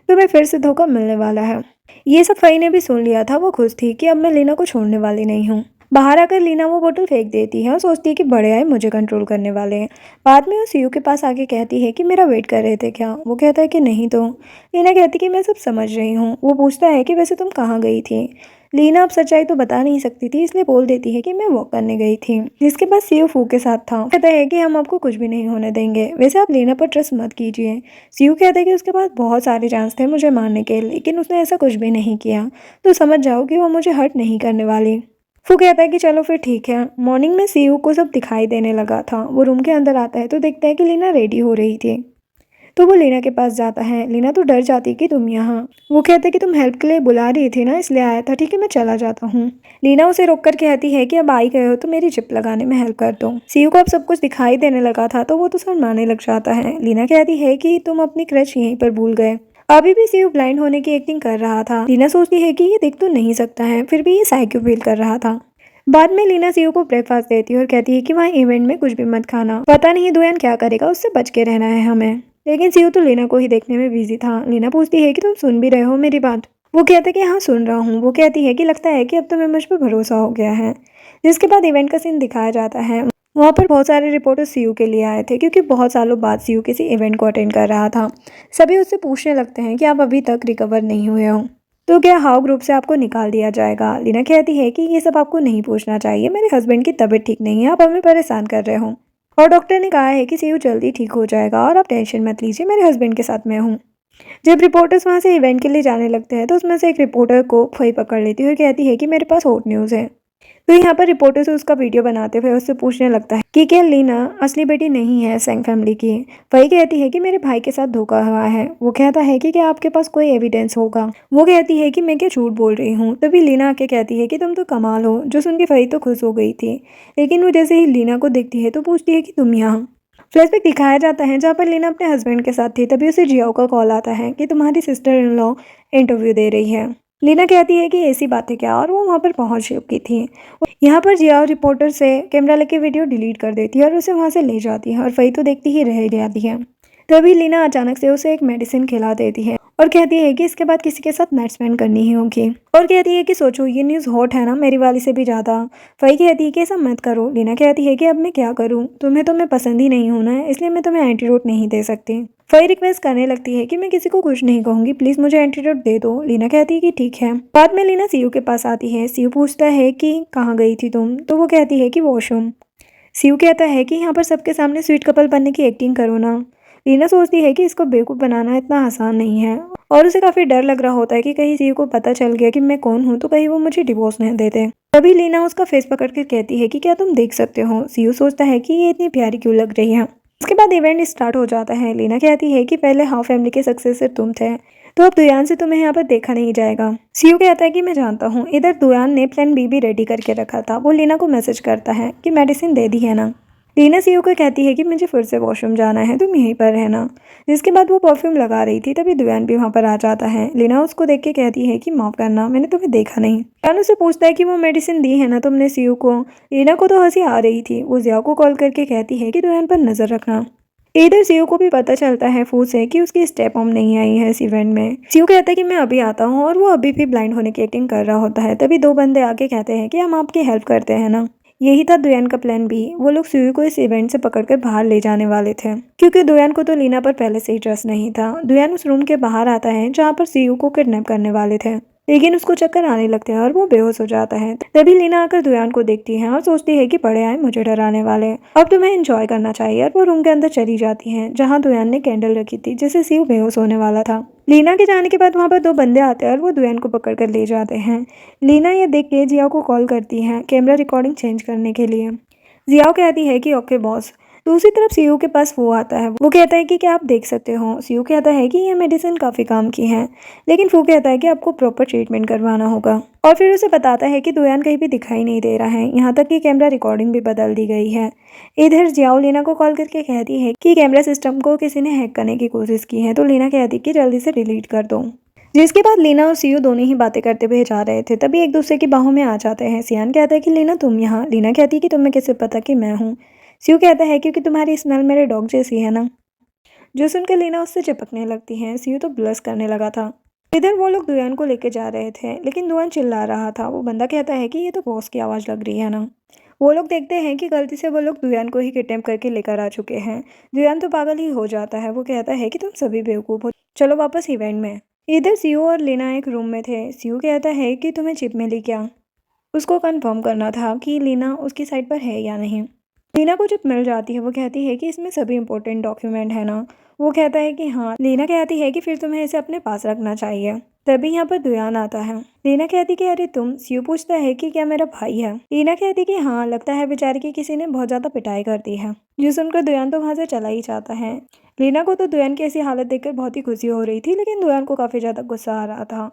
तुम्हें फिर से धोखा मिलने वाला है। ये सब फई ने भी सुन लिया था। वो खुश थी कि अब मैं लीना को छोड़ने वाली नहीं हूँ। बाहर आकर लीना वो बोतल फेंक देती है और सोचती है कि बड़े आए मुझे कंट्रोल करने वाले हैं। बाद में वो सीयू के पास आके कहती है कि मेरा वेट कर रहे थे क्या। वो कहता है कि नहीं तो। लीना कहती कि मैं सब समझ रही हूँ। वो पूछता है कि वैसे तुम कहाँ गई थी। लीना अब सच्चाई तो बता नहीं सकती थी, इसलिए बोल देती है कि मैं वॉक करने गई थी, जिसके बाद सीयू फू के साथ था। कहता है कि हम आपको कुछ भी नहीं होने देंगे, वैसे आप लीना पर ट्रस्ट मत कीजिए। सीयू कहता है कि उसके पास बहुत सारे चांस थे मुझे मारने के, लेकिन उसने ऐसा कुछ भी नहीं किया, तो समझ जाओ कि वो मुझे हर्ट नहीं करने वाली। फू कहता है कि चलो फिर ठीक है। मॉर्निंग में सीयू को सब दिखाई देने लगा था। वो रूम के अंदर आता है तो देखता है कि लीना रेडी हो रही थी, तो वो लीना के पास जाता है। लीना तो डर जाती है कि तुम यहाँ। वो कहते कि तुम हेल्प के लिए बुला रही थी ना, इसलिए आया था, ठीक है मैं चला जाता हूँ। लीना उसे रोककर कहती है कि अब आई गए हो तो मेरी चिप लगाने में हेल्प कर दो। सीयू को अब सब कुछ दिखाई देने लगा था तो वो तो शर्माने लग जाता है। लीना कहती है कि तुम अपनी क्रश यहीं पर भूल गए। अभी भी सीयू ब्लाइंड होने की एक्टिंग कर रहा था। लीना सोचती है कि ये देख तो नहीं सकता है, फिर भी ये साइको फील कर रहा था। बाद में लीना सीयू को ब्रेकफास्ट देती है और कहती है कि वहाँ इवेंट में कुछ भी मत खाना, पता नहीं दुयान क्या करेगा, उससे बच के रहना है हमें। लेकिन सीयू तो लीना को ही देखने में बिजी था। लीना पूछती है कि तुम सुन भी रहे हो मेरी बात। वो कहता है कि हाँ सुन रहा हूँ। वो कहती है कि लगता है कि अब तुम्हें मुझ पर भरोसा हो गया है। जिसके बाद इवेंट का सीन दिखाया जाता है। वहाँ पर बहुत सारे रिपोर्टर सीयू के लिए आए थे, क्योंकि बहुत सालों बाद सीयू किसी इवेंट को अटेंड कर रहा था। सभी उससे पूछने लगते हैं कि आप अभी तक रिकवर नहीं हुए हो, तो क्या हाउ ग्रुप से आपको निकाल दिया जाएगा। लीना कहती है कि ये सब आपको नहीं पूछना चाहिए, मेरे हस्बैंड की तबीयत ठीक नहीं है, आप हमें परेशान कर रहे हो, और डॉक्टर ने कहा है कि सीयू जल्दी ठीक हो जाएगा और आप टेंशन मत लीजिए, मेरे हस्बैंड के साथ मैं हूँ। जब रिपोर्टर्स वहाँ से इवेंट के लिए जाने लगते हैं तो उसमें से एक रिपोर्टर को फई पकड़ लेती है और कहती है कि मेरे पास हॉट न्यूज़ है। तो यहाँ पर रिपोर्टर से उसका वीडियो बनाते हुए उससे पूछने लगता है कि क्या लीना असली बेटी नहीं है सेंग फैमिली की। वही कहती है कि मेरे भाई के साथ धोखा हुआ है। वो कहता है कि क्या आपके पास कोई एविडेंस होगा। वो कहती है कि मैं क्या झूठ बोल रही हूँ। तभी लीना आके कहती है कि तुम तो कमाल हो। जो सुन के फही तो खुश हो गई थी, लेकिन वो जैसे ही लीना को देखती है तो पूछती है कि तुम यहाँ। फ्लैशबैक दिखाया जाता है जहाँ पर लीना अपने हस्बैंड के साथ थी। तभी उसे जियाओ का कॉल आता है कि तुम्हारी सिस्टर इन लॉ इंटरव्यू दे रही है। लीना कहती है कि ऐसी बातें क्या, और वो वहाँ पर पहुँच चुकी थी। यहाँ पर जियाओ रिपोर्टर से कैमरा लेके वीडियो डिलीट कर देती है और उसे वहाँ से ले जाती है, और फई तो देखती ही रह जाती है। तभी लीना अचानक से उसे एक मेडिसिन खिला देती है और कहती है कि इसके बाद किसी के साथ नाइट स्पेंड करनी ही होगी, और कहती है कि सोचो ये न्यूज़ हॉट है ना, मेरी वाली से भी ज़्यादा। फई कहती है कि ऐसा मत करो। लीना कहती है कि अब मैं क्या करूँ, तुम्हें तो मैं पसंद ही नहीं हूँ ना, इसलिए मैं तुम्हें एंटीडोट नहीं दे सकती। फई रिक्वेस्ट करने लगती है कि मैं किसी को कुछ नहीं कहूँगी, प्लीज़ मुझे एंटीडोट दे दो। लीना कहती है कि ठीक है। बाद में लीना सीयू के पास आती है। सीयू पूछता है कि कहाँ गई थी तुम, तो वो कहती है कि वॉशरूम। सीयू कहता है कि यहाँ पर सबके सामने स्वीट कपल बनने की एक्टिंग करो ना। लीना सोचती है कि इसको बेवकूफ़ बनाना इतना आसान नहीं है, और उसे काफ़ी डर लग रहा होता है कि कहीं सीयू को पता चल गया कि मैं कौन हूँ तो कहीं वो मुझे डिवोर्स नहीं देते। तभी लीना उसका फेस पकड़ कर कहती है कि क्या तुम देख सकते हो। सीयू सोचता है कि ये इतनी प्यारी क्यों लग रही है। उसके बाद इवेंट स्टार्ट हो जाता है। लीना कहती है कि पहले हाउ फैमिली के सक्सेसर तुम थे, तो अब दुयान से तुम्हें यहाँ पर देखा नहीं जाएगा। सीयू कहता है कि मैं जानता हूँ। इधर दुयान ने प्लान बी भी रेडी करके रखा था। वो लीना को मैसेज करता है कि मेडिसिन दे दी है ना। लीना सीयू को कहती है कि मुझे फिर से वॉशरूम जाना है, तुम यहीं पर रहना। जिसके बाद वो परफ्यूम लगा रही थी, तभी दुयान भी वहाँ पर आ जाता है। लीना उसको देख के कहती है कि माफ़ करना, मैंने तुम्हें देखा नहीं। दुयान उससे पूछता है कि वो मेडिसिन दी है ना तुमने सीयू को। लीना को तो हंसी आ रही थी। वो जिया को कॉल करके कहती है कि दुयान पर नज़र रखना। इधर सीयू को भी पता चलता है फू से कि उसकी स्टेप मॉम नहीं आई है इस इवेंट में। सीयू कहता है कि मैं अभी आता हूँ और वो अभी भी ब्लाइंड होने की एक्टिंग कर रहा होता है। तभी दो बंदे आके कहते हैं कि हम आपकी हेल्प करते हैं ना। यही था दुयान का प्लान बी। वो लोग सीयू को इस इवेंट से पकड़कर बाहर ले जाने वाले थे, क्योंकि दुयान को तो लीना पर पहले से ही ट्रस्ट नहीं था। दुयान उस रूम के बाहर आता है जहाँ पर सीयू को किडनैप करने वाले थे, लेकिन उसको चक्कर आने लगते हैं और वो बेहोश हो जाता है। तभी लीना आकर दुयान को देखती है और सोचती है कि बड़े आए मुझे डराने वाले, अब तुम्हें एंजॉय करना चाहिए। और वो रूम के अंदर चली जाती है जहाँ दुयान ने कैंडल रखी थी जिससे सीयू बेहोश होने वाला था। लीना के जाने के बाद वहाँ पर दो बंदे आते हैं और वो दुयान को पकड़ कर ले जाते हैं। लीना ये देख के जियाओ को कॉल करती है कैमरा रिकॉर्डिंग चेंज करने के लिए। जियाओ कहती है कि ओके बॉस। दूसरी तरफ सीयू के पास वो आता है। वो कहता है कि क्या आप देख सकते हो। सीयू कहता है कि ये मेडिसिन काफ़ी काम की है, लेकिन फू कहता है कि आपको प्रॉपर ट्रीटमेंट करवाना होगा। और फिर उसे बताता है कि दुयान कहीं भी दिखाई नहीं दे रहा है, यहाँ तक कि कैमरा रिकॉर्डिंग भी बदल दी गई है। इधर जियाओ लीना को कॉल करके कहती है कि कैमरा सिस्टम को किसी ने हैक करने की कोशिश की है, तो लीना कहती है कि जल्दी से डिलीट कर दो। जिसके बाद लीना और सीयू दोनों ही बातें करते हुए जा रहे थे, तभी एक दूसरे की बाहों में आ जाते हैं। सियान कहता है कि लीना तुम यहाँ। लीना कहती है कि तुम्हें कैसे पता कि मैं हूँ। सीयू कहता है क्योंकि तुम्हारी स्मेल मेरे डॉग जैसी है ना। जो सुनकर लीना उससे चिपकने लगती है। सीयू तो ब्लश करने लगा था। इधर वो लोग दुयान को लेकर जा रहे थे, लेकिन दुयान चिल्ला रहा था। वो बंदा कहता है कि ये तो बॉस की आवाज़ लग रही है ना। वो लोग देखते हैं कि गलती से वो लोग दुयान को ही किडनैप करके लेकर आ चुके हैं। दुयान तो पागल ही हो जाता है। वो कहता है कि तुम सभी बेवकूफ़ हो, चलो वापस इवेंट में। इधर सीयू और लीना एक रूम में थे। सीयू कहता है कि तुम्हें चिप मिली क्या। उसको कंफर्म करना था कि लीना उसकी साइड पर है या नहीं। लीना को चिप मिल जाती है। वो कहती है कि इसमें सभी इंपॉर्टेंट डॉक्यूमेंट है ना। वो कहता है कि हाँ। लीना कहती है कि फिर तुम्हें इसे अपने पास रखना चाहिए। तभी यहाँ पर दुयान आता है। लीना कहती कि अरे तुम। सीयू पूछता है कि क्या मेरा भाई है। लीना कहती कि हाँ, लगता है बेचारे की किसी ने बहुत ज़्यादा पिटाई कर दी है। जो सुनकर दुयान तो वहाँ से चला ही जाता है। लीना को तो दुयान की ऐसी हालत देखकर बहुत ही खुशी हो रही थी, लेकिन दुयान को काफ़ी ज़्यादा गुस्सा आ रहा था।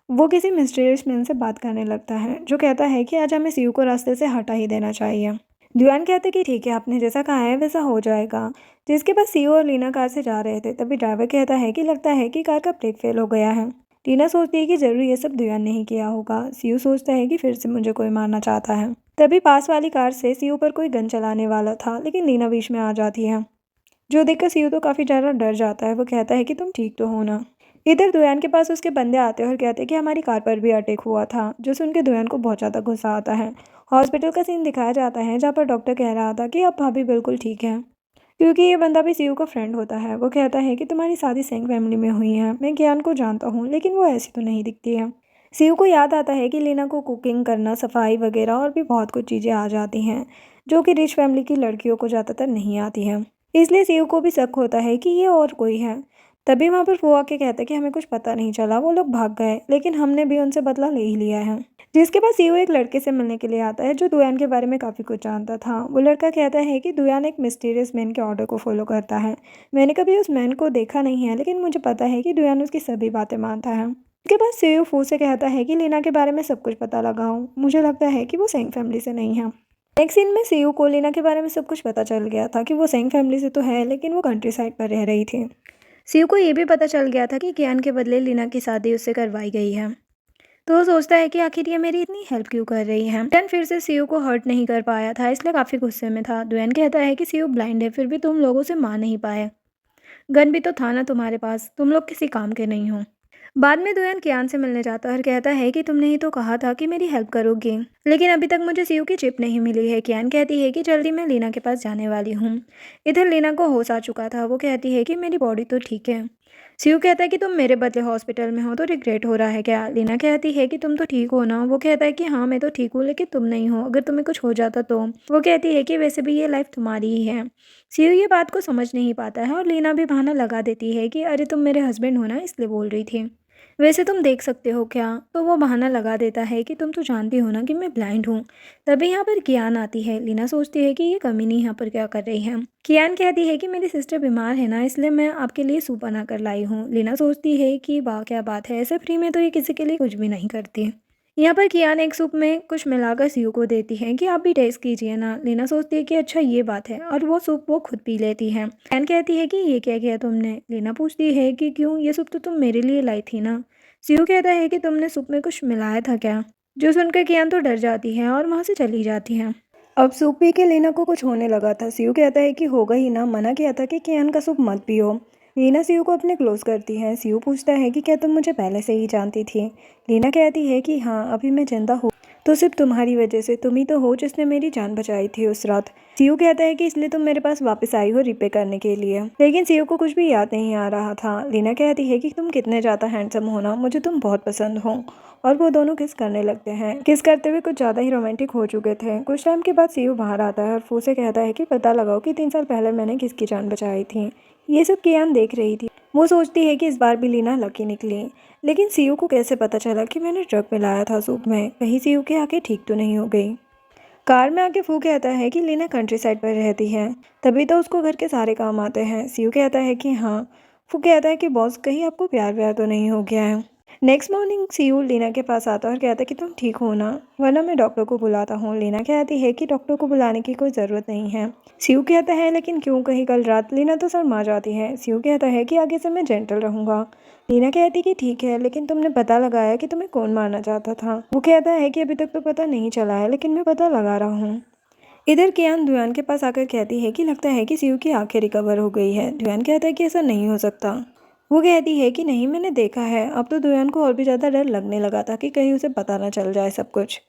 वो किसी मिस्टीरियस मैन से बात करने लगता है, जो कहता है कि आज हमें सीयू को रास्ते से हटा ही देना चाहिए। दुयान कहते कि ठीक है, आपने जैसा कहा है वैसा हो जाएगा। जिसके बाद सीयू और लीना कार से जा रहे थे, तभी ड्राइवर कहता है कि लगता है कि कार का ब्रेक फेल हो गया है। लीना सोचती है कि जरूर ये सब दुयान ने ही किया होगा। सीयू सोचता है कि फिर से मुझे कोई मारना चाहता है। तभी पास वाली कार से सीयू पर कोई गन चलाने वाला था, लेकिन लीना बीच में आ जाती है, जो देखकर सीयू तो काफ़ी ज़्यादा डर जाता है। वो कहता है कि तुम ठीक तो हो ना। इधर दुयान के पास उसके बंदे आते हैं और कहते हैं कि हमारी कार पर भी अटैक हुआ था, जो सुन के दुयान को बहुत ज़्यादा गुस्सा आता है। हॉस्पिटल का सीन दिखाया जाता है जहाँ पर डॉक्टर कह रहा था कि अब भाभी बिल्कुल ठीक है, क्योंकि ये बंदा भी सीयू का फ्रेंड होता है। वो कहता है कि तुम्हारी शादी सेंग फैमिली में हुई है। मैं ज्ञान को जानता हूँ, लेकिन वो ऐसी तो नहीं दिखती है। सीयू को याद आता है कि लीना को कुकिंग करना, सफाई वगैरह और भी बहुत कुछ चीज़ें आ जाती हैं, जो कि रिच फैमिली की लड़कियों को ज़्यादातर नहीं आती हैं। इसलिए सीयू को भी शक होता है कि ये और कोई है। तभी वहाँ पर वो आके कहता है कि हमें कुछ पता नहीं चला, वो लोग भाग गए, लेकिन हमने भी उनसे बदला ले ही लिया है। जिसके बाद सीयू एक लड़के से मिलने के लिए आता है, जो दुयान के बारे में काफ़ी कुछ जानता था। वो लड़का कहता है कि दुयान एक मिस्टीरियस मैन के ऑर्डर को फॉलो करता है। मैंने कभी उस मैन को देखा नहीं है, लेकिन मुझे पता है कि दुयान उसकी सभी बातें मानता है। उसके बाद सीयू फू से कहता है कि लीना के बारे में सब कुछ पता लगाऊं। मुझे लगता है कि वो सेंग फैमिली से नहीं है। नेक्स्ट सीन में सीयू को लीना के बारे में सब कुछ पता चल गया था कि वो सेंग फैमिली से तो है, लेकिन वो कंट्री साइड पर रह रही थी। सीयू को ये भी पता चल गया था कि ज्ञान के बदले लीना की शादी उससे करवाई गई है। तो वो सोचता है कि आखिर ये मेरी इतनी हेल्प क्यों कर रही है। डन फिर से सीयू को हर्ट नहीं कर पाया था, इसलिए काफ़ी गुस्से में था। दुएन कहता है कि सीयू ब्लाइंड है, फिर भी तुम लोगों से मार नहीं पाए। गन भी तो था ना तुम्हारे पास, तुम लोग किसी काम के नहीं हो। बाद में दुयान कियान से मिलने जाता है और कहता है कि तुमने ही तो कहा था कि मेरी हेल्प करोगे, लेकिन अभी तक मुझे सीयू की चिप नहीं मिली है। कियान कहती है कि जल्दी मैं लीना के पास जाने वाली हूँ। इधर लीना को होश आ चुका था। वो कहती है कि मेरी बॉडी तो ठीक है। सीयू कहता है कि तुम मेरे बदले हॉस्पिटल में हो तो रिग्रेट हो रहा है क्या। लीना कहती है कि तुम तो ठीक हो ना। वो कहता है कि हाँ मैं तो ठीक हूँ, लेकिन तुम नहीं हो, अगर तुम्हें कुछ हो जाता तो। वो कहती है कि वैसे भी ये लाइफ तुम्हारी ही है। सीयू ये बात को समझ नहीं पाता है और लीना भी बहाना लगा देती है कि अरे तुम मेरे हस्बैंड हो ना, इसलिए बोल रही थी। वैसे तुम देख सकते हो क्या। तो वो बहाना लगा देता है कि तुम तो जानती हो ना कि मैं ब्लाइंड हूँ। तभी यहाँ पर कियान आती है। लीना सोचती है कि ये कमीनी यहाँ पर क्या कर रही है। कियान कहती है कि मेरी सिस्टर बीमार है ना, इसलिए मैं आपके लिए सूप बना कर लाई हूँ। लीना सोचती है कि वाह क्या बात है, ऐसे फ्री में तो ये किसी के लिए कुछ भी नहीं करती। यहाँ पर कियान एक सूप में कुछ मिलाकर सीयू को देती है कि आप भी टेस्ट कीजिए ना। लीना सोचती है कि अच्छा ये बात है, और वो सूप वो खुद पी लेती है। कियान कहती है कि ये क्या किया तुमने। लीना पूछती है कि क्यों, ये सूप तो तुम मेरे लिए लाई थी ना। सीयू कहता है कि तुमने सूप में कुछ मिलाया था क्या। जो सुनकर कियान तो डर जाती है और वहाँ से चली जाती है। अब सूप पी के लीना को कुछ होने लगा था। सीयू कहता है कि होगा ही ना, मना किया था कि कियान का सूप मत पियो। लीना सीयू को अपने क्लोज करती है। सीयू पूछता है कि क्या तुम मुझे पहले से ही जानती थी। लीना कहती है कि हाँ, अभी मैं जिंदा हूँ तो सिर्फ तुम्हारी वजह से, तुम ही तो हो जिसने मेरी जान बचाई थी उस रात। सीयू कहता है कि इसलिए तुम मेरे पास वापस आई हो रिपे करने के लिए। लेकिन सीयू को कुछ भी याद नहीं आ रहा था। लीना कहती है कि तुम कितने ज़्यादा हैंडसम हो ना, मुझे तुम बहुत पसंद हो। और वो दोनों किस करने लगते हैं। किस करते हुए कुछ ज़्यादा ही रोमांटिक हो चुके थे। कुछ टाइम के बाद सीयू बाहर आता है और फू से कहता है कि पता लगाओ कि 3 साल पहले मैंने किसकी जान बचाई थी। ये सब कियान देख रही थी। वो सोचती है कि इस बार भी लीना लकी निकली। लेकिन सीयू को कैसे पता चला कि मैंने ड्रग मिलाया था सूप में। कहीं सीयू की आंखें ठीक तो नहीं हो गई। कार में आके फू कहता है कि लीना कंट्री साइड पर रहती है, तभी तो उसको घर के सारे काम आते हैं। सीयू कहता है कि हाँ। फू कहता है कि बॉस, कहीं आपको प्यार व्यार तो नहीं हो गया है। नेक्स्ट मॉर्निंग सीयू लीना के पास आता है और कहता है कि तुम ठीक हो ना, वरना मैं डॉक्टर को बुलाता हूँ। लीना कहती है कि डॉक्टर को बुलाने की कोई ज़रूरत नहीं है। सीयू कहता है लेकिन क्यों, कहीं कल रात। लीना तो शर्मा जाती है। सीयू कहता है कि आगे से मैं जेंटल रहूँगा। लीना कहती कि ठीक है, लेकिन तुमने पता लगाया कि तुम्हें कौन मारना चाहता था। वो कहता है कि अभी तक तो पता नहीं चला है, लेकिन मैं पता लगा रहा हूँ। इधर कियान दुयान के पास आकर कहती है कि लगता है कि सीयू की आंखें रिकवर हो गई है। दुयान कहता है कि ऐसा नहीं हो सकता। वो कहती है कि नहीं, मैंने देखा है। अब तो दुयान को और भी ज़्यादा डर लगने लगा था कि कहीं उसे पता ना चल जाए सब कुछ।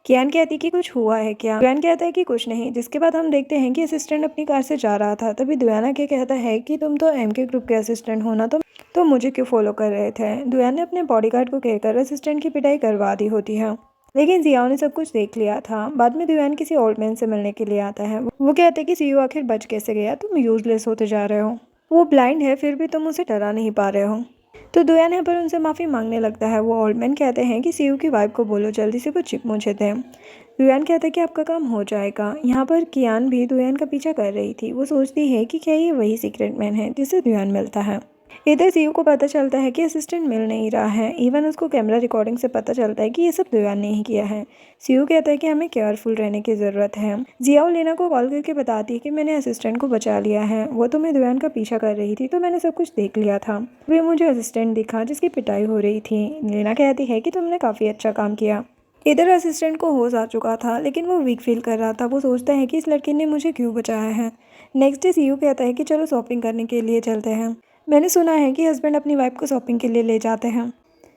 कियान कहती कि कुछ हुआ है क्या। दुयान कहता है कि कुछ नहीं। जिसके बाद हम देखते हैं कि असिस्टेंट अपनी कार से जा रहा था। तभी दुयान आके कहता है कि तुम तो एमके ग्रुप के असिस्टेंट हो ना, तो मुझे क्यों फॉलो कर रहे थे। दुयान ने अपने बॉडीगार्ड को कहकर असिस्टेंट की पिटाई करवा दी होती है। लेकिन जियाओ ने सब कुछ देख लिया था। बाद में दुयान किसी ओल्ड मैन से मिलने के लिए आता है। वो कहते हैं कि सीयू आखिर बच कैसे गया, तुम यूजलेस होते जा रहे हो। वो ब्लाइंड है, फिर भी तुम उसे डरा नहीं पा रहे हो। तो दुयान यहाँ पर उनसे माफ़ी मांगने लगता है। वो ओल्ड मैन कहते हैं कि सीयू की वाइफ को बोलो जल्दी से वो चिप मुझे दे। दुयान कहता है कि आपका काम हो जाएगा। यहाँ पर कियान भी दुयान का पीछा कर रही थी। वो सोचती है कि क्या ये वही सीक्रेट मैन है जिससे दुयान मिलता है। इधर सीयू को पता चलता है कि असिस्टेंट मिल नहीं रहा है। इवन उसको कैमरा रिकॉर्डिंग से पता चलता है कि ये सब दुयान ने ही किया है। सीयू कहता है कि हमें केयरफुल रहने की ज़रूरत है। जियाओ लीना को कॉल करके बताती है कि मैंने असिस्टेंट को बचा लिया है। वो तो मैं दुयान का पीछा कर रही थी, तो मैंने सब कुछ देख लिया था। वे मुझे असिस्टेंट दिखा जिसकी पिटाई हो रही थी। लीना कहती है कि तुमने काफ़ी अच्छा काम किया। इधर असिस्टेंट को होश आ चुका था, लेकिन वो वीक फील कर रहा था। वो सोचता है कि इस लड़के ने मुझे क्यों बचाया है। नेक्स्ट डे सीयू कहता है कि चलो शॉपिंग करने के लिए चलते हैं। मैंने सुना है कि हस्बैंड अपनी वाइफ को शॉपिंग के लिए ले जाते हैं।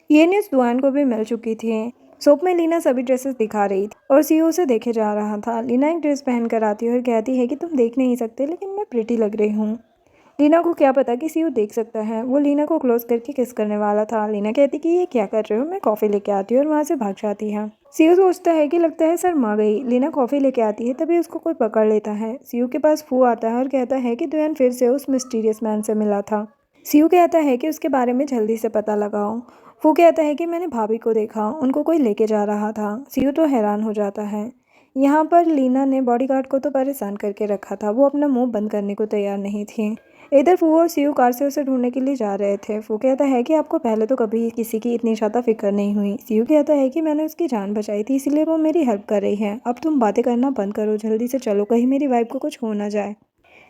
ये न्यूज़ दुआन को भी मिल चुकी थी। शॉप में लीना सभी ड्रेसेस दिखा रही थी और सीयू उसे देखे जा रहा था। लीना एक ड्रेस पहन कर आती है और कहती है कि तुम देख नहीं सकते, लेकिन मैं प्रिटी लग रही हूँ। लीना को क्या पता कि सीयू देख सकता है। वो लीना को क्लोज करके किस करने वाला था। लीना कहती कि ये क्या कर रहे हो, मैं कॉफ़ी लेके आती हूँ, और वहाँ से भाग जाती है। सीयू सोचता है कि लगता है शर्मा गई। लीना कॉफ़ी लेके आती है, तभी उसको कोई पकड़ लेता है। सीयू के पास फू आता है और कहता है कि दुयान फिर से उस मिस्टीरियस मैन से मिला था। सीयू कहता है कि उसके बारे में जल्दी से पता लगाओ। फू कहता है कि मैंने भाभी को देखा, उनको कोई लेके जा रहा था। सीयू तो हैरान हो जाता है। यहाँ पर लीना ने बॉडीगार्ड को तो परेशान करके रखा था। वो अपना मुंह बंद करने को तैयार नहीं थी। इधर फू और सीयू कार से उसे ढूंढने के लिए जा रहे थे। फू कहता है कि आपको पहले तो कभी किसी की इतनी ज़्यादा फिक्र नहीं हुई। सीयू कहता है कि मैंने उसकी जान बचाई थी, इसलिए वो मेरी हेल्प कर रही है। अब तुम बातें करना बंद करो, जल्दी से चलो, कहीं मेरी वाइफ को कुछ हो ना जाए।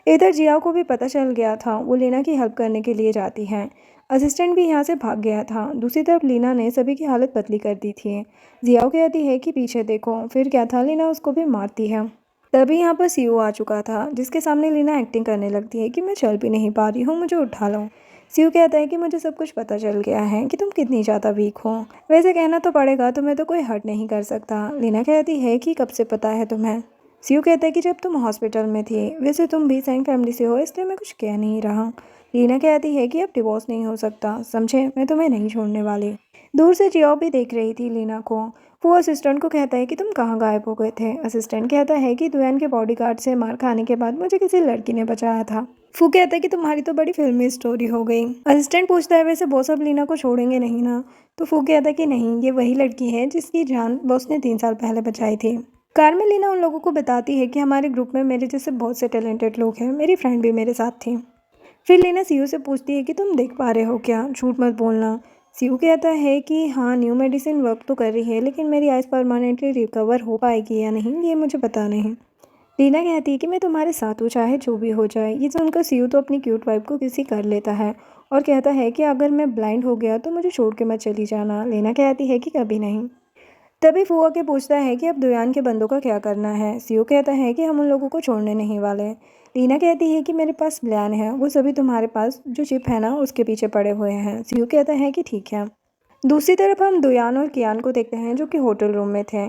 इधर जियाओ को भी पता चल गया था। वो लीना की हेल्प करने के लिए जाती है। असिस्टेंट भी यहाँ से भाग गया था। दूसरी तरफ लीना ने सभी की हालत बदली कर दी थी। जियाओ कहती है कि पीछे देखो। फिर क्या था, लीना उसको भी मारती है। तभी यहाँ पर सीयू आ चुका था, जिसके सामने लीना एक्टिंग करने लगती है कि मैं चल भी नहीं पा रही हूँ, मुझे उठा लो। सीयू कहता है कि मुझे सब कुछ पता चल गया है कि तुम कितनी ज़्यादा वीक हो। वैसे कहना तो पड़ेगा, तुम्हें तो कोई हर्ट नहीं कर सकता। लीना कहती है कि कब से पता है तुम्हें। सीयू कहता है कि जब तुम हॉस्पिटल में थी। वैसे तुम भी सेंग फैमिली से हो, इसलिए मैं कुछ कह नहीं रहा। लीना कहती है कि अब डिवोर्स नहीं हो सकता, समझे, मैं तुम्हें नहीं छोड़ने वाली। दूर से जियाओ भी देख रही थी लीना को। वो असिस्टेंट को कहता है कि तुम कहाँ गायब हो गए थे। असिस्टेंट कहता है कि दुयान के बॉडीगार्ड से मार खाने के बाद मुझे किसी लड़की ने बचाया था। फू कहता है कि तुम्हारी तो बड़ी फिल्मी स्टोरी हो गई। असिस्टेंट पूछता है वैसे बॉस अब लीना को छोड़ेंगे नहीं ना। तो फू कहता है कि नहीं, ये वही लड़की है जिसकी जान बॉस ने 3 साल पहले बचाई थी। कार में लीना उन लोगों को बताती है कि हमारे ग्रुप में मेरे जैसे बहुत से टैलेंटेड लोग हैं, मेरी फ्रेंड भी मेरे साथ थी। फिर लीना सीयू से पूछती है कि तुम देख पा रहे हो क्या, झूठ मत बोलना। सीयू कहता है कि हाँ, न्यू मेडिसिन वर्क तो कर रही है, लेकिन मेरी आइज़ परमानेंटली रिकवर हो पाएगी या नहीं ये मुझे पता नहीं। लीना कहती है कि मैं तुम्हारे साथ हूँ, चाहे जो भी हो जाए। ये सुनकर सीयू तो अपनी क्यूट वाइफ को किसी कर लेता है और कहता है कि अगर मैं ब्लाइंड हो गया तो मुझे छोड़ के मत चली जाना। लीना कहती है कि कभी नहीं। तभी फुआ के पूछता है कि अब दुयान के बंदों का क्या करना है। सीयू कहता है कि हम उन लोगों को छोड़ने नहीं वाले। लीना कहती है कि मेरे पास प्लान है, वो सभी तुम्हारे पास जो चिप है ना उसके पीछे पड़े हुए हैं। सीयू कहता है कि ठीक है। दूसरी तरफ हम दुयान और कियान को देखते हैं जो कि होटल रूम में थे।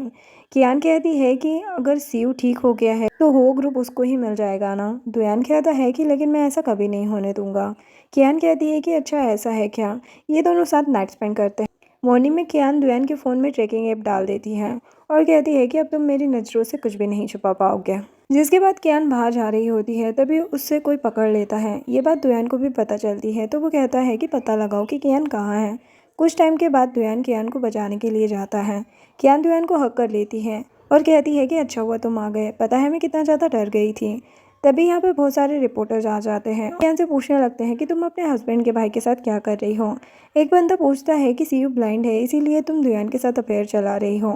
कियान कहती है कि अगर सीयू ठीक हो गया है तो हो ग्रुप उसको ही मिल जाएगा ना। दुयान कहता है कि लेकिन मैं ऐसा कभी नहीं होने दूंगा। कियान कहती है कि अच्छा ऐसा है क्या। ये दोनों साथ नाइट स्पेंड करते हैं। मॉर्निंग में कियान दुयान के फ़ोन में ट्रैकिंग ऐप डाल देती है और कहती है कि अब तुम मेरी नज़रों से कुछ भी नहीं छुपा पाओगे। जिसके बाद कियान बाहर जा रही होती है, तभी उससे कोई पकड़ लेता है। ये बात दुयान को भी पता चलती है तो वो कहता है कि पता लगाओ कि कियान कहाँ है। कुछ टाइम के बाद दुयान कियान को बचाने के लिए जाता है। कियान दुयान को हक कर लेती है और कहती है कि अच्छा हुआ तुम आ गए, पता है मैं कितना ज़्यादा डर गई थी। तभी यहाँ पे बहुत सारे रिपोर्टर्स आ जाते हैं, कियान से पूछने लगते हैं कि तुम अपने हस्बैंड के भाई के साथ क्या कर रही हो। एक बंदा पूछता है कि सीयू ब्लाइंड है इसीलिए तुम दुयान के साथ अफेयर चला रही हो।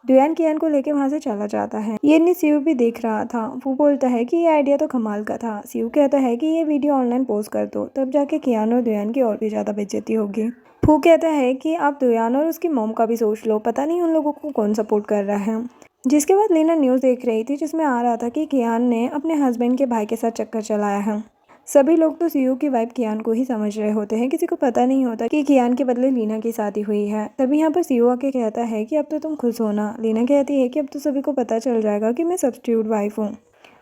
दुयान कियान को लेकर वहाँ से चला जाता है। ये नहीं सीयू भी देख रहा था। वो बोलता है कि ये आइडिया तो कमाल का था। सीयू कहता है कि ये वीडियो ऑनलाइन पोस्ट कर दो, तब जाके कियान और दुयान की और भी ज़्यादा बेइज्जती होगी। फू कहता है कि आप दुयान और उसकी मॉम का भी सोच लो, पता नहीं उन लोगों को कौन सपोर्ट कर रहा है। जिसके बाद लीना न्यूज़ देख रही थी जिसमें आ रहा था कि कियान ने अपने हस्बैंड के भाई के साथ चक्कर चलाया है। सभी लोग तो सीयू की वाइफ कियान को ही समझ रहे होते हैं, किसी को पता नहीं होता कि कियान के बदले लीना की शादी हुई है। तभी यहाँ पर सीयू आके कहता है कि अब तो तुम खुश हो ना। लीना कहती है कि अब तो सभी को पता चल जाएगा कि मैं सब्स्टिट्यूट वाइफ हूँ।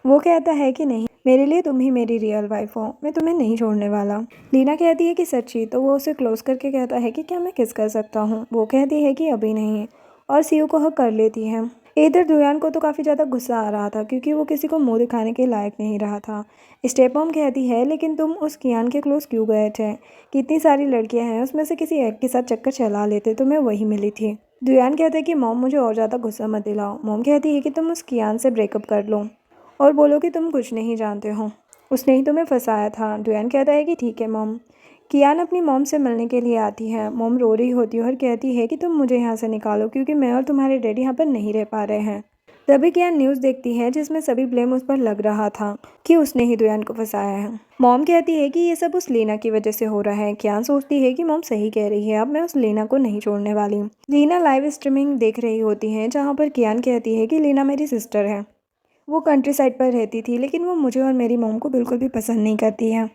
वो कहता है कि नहीं, मेरे लिए तुम ही मेरी रियल वाइफ हो, मैं तुम्हें नहीं छोड़ने वाला। लीना कहती है कि सच्ची, तो वो उसे क्लोज करके कहता है कि क्या मैं किस कर सकता हूँ। वो कहती है कि अभी नहीं और सीयू को हक कर लेती है। इधर दुयान को तो काफ़ी ज़्यादा गुस्सा आ रहा था क्योंकि वो किसी को मुंह दिखाने के लायक नहीं रहा था। स्टेप मॉम कहती है लेकिन तुम उस कियान के क्लोज क्यों गए थे। कितनी सारी लड़कियां हैं, उसमें से किसी एक के साथ चक्कर चला लेते तो मैं वही मिली थी। दुयान कहते हैं कि मॉम मुझे और ज़्यादा गुस्सा मत दिलाओ। मॉम कहती है कि तुम उस कियान से ब्रेकअप कर लो और बोलो कि तुम कुछ नहीं जानते हो, उसने ही तुम्हें फंसाया था। दुयान कहता है कि ठीक है मॉम। कियान अपनी मॉम से मिलने के लिए आती है। मॉम रो रही होती है और कहती है कि तुम मुझे यहाँ से निकालो क्योंकि मैं और तुम्हारे डैडी यहाँ पर नहीं रह पा रहे हैं। तभी कियान न्यूज़ देखती है जिसमें सभी ब्लेम उस पर लग रहा था कि उसने ही दुयान को फंसाया है। मॉम कहती है कि ये सब उस लीना की वजह से हो रहा है। कियान सोचती है कि मॉम सही कह रही है, अब मैं उस लीना को नहीं छोड़ने वाली। लीना लाइव स्ट्रीमिंग देख रही होती है जहाँ पर कियान कहती है कि लीना मेरी सिस्टर है, वो कंट्री साइड पर रहती थी लेकिन वो मुझे और मेरी मॉम को बिल्कुल भी पसंद नहीं करती है,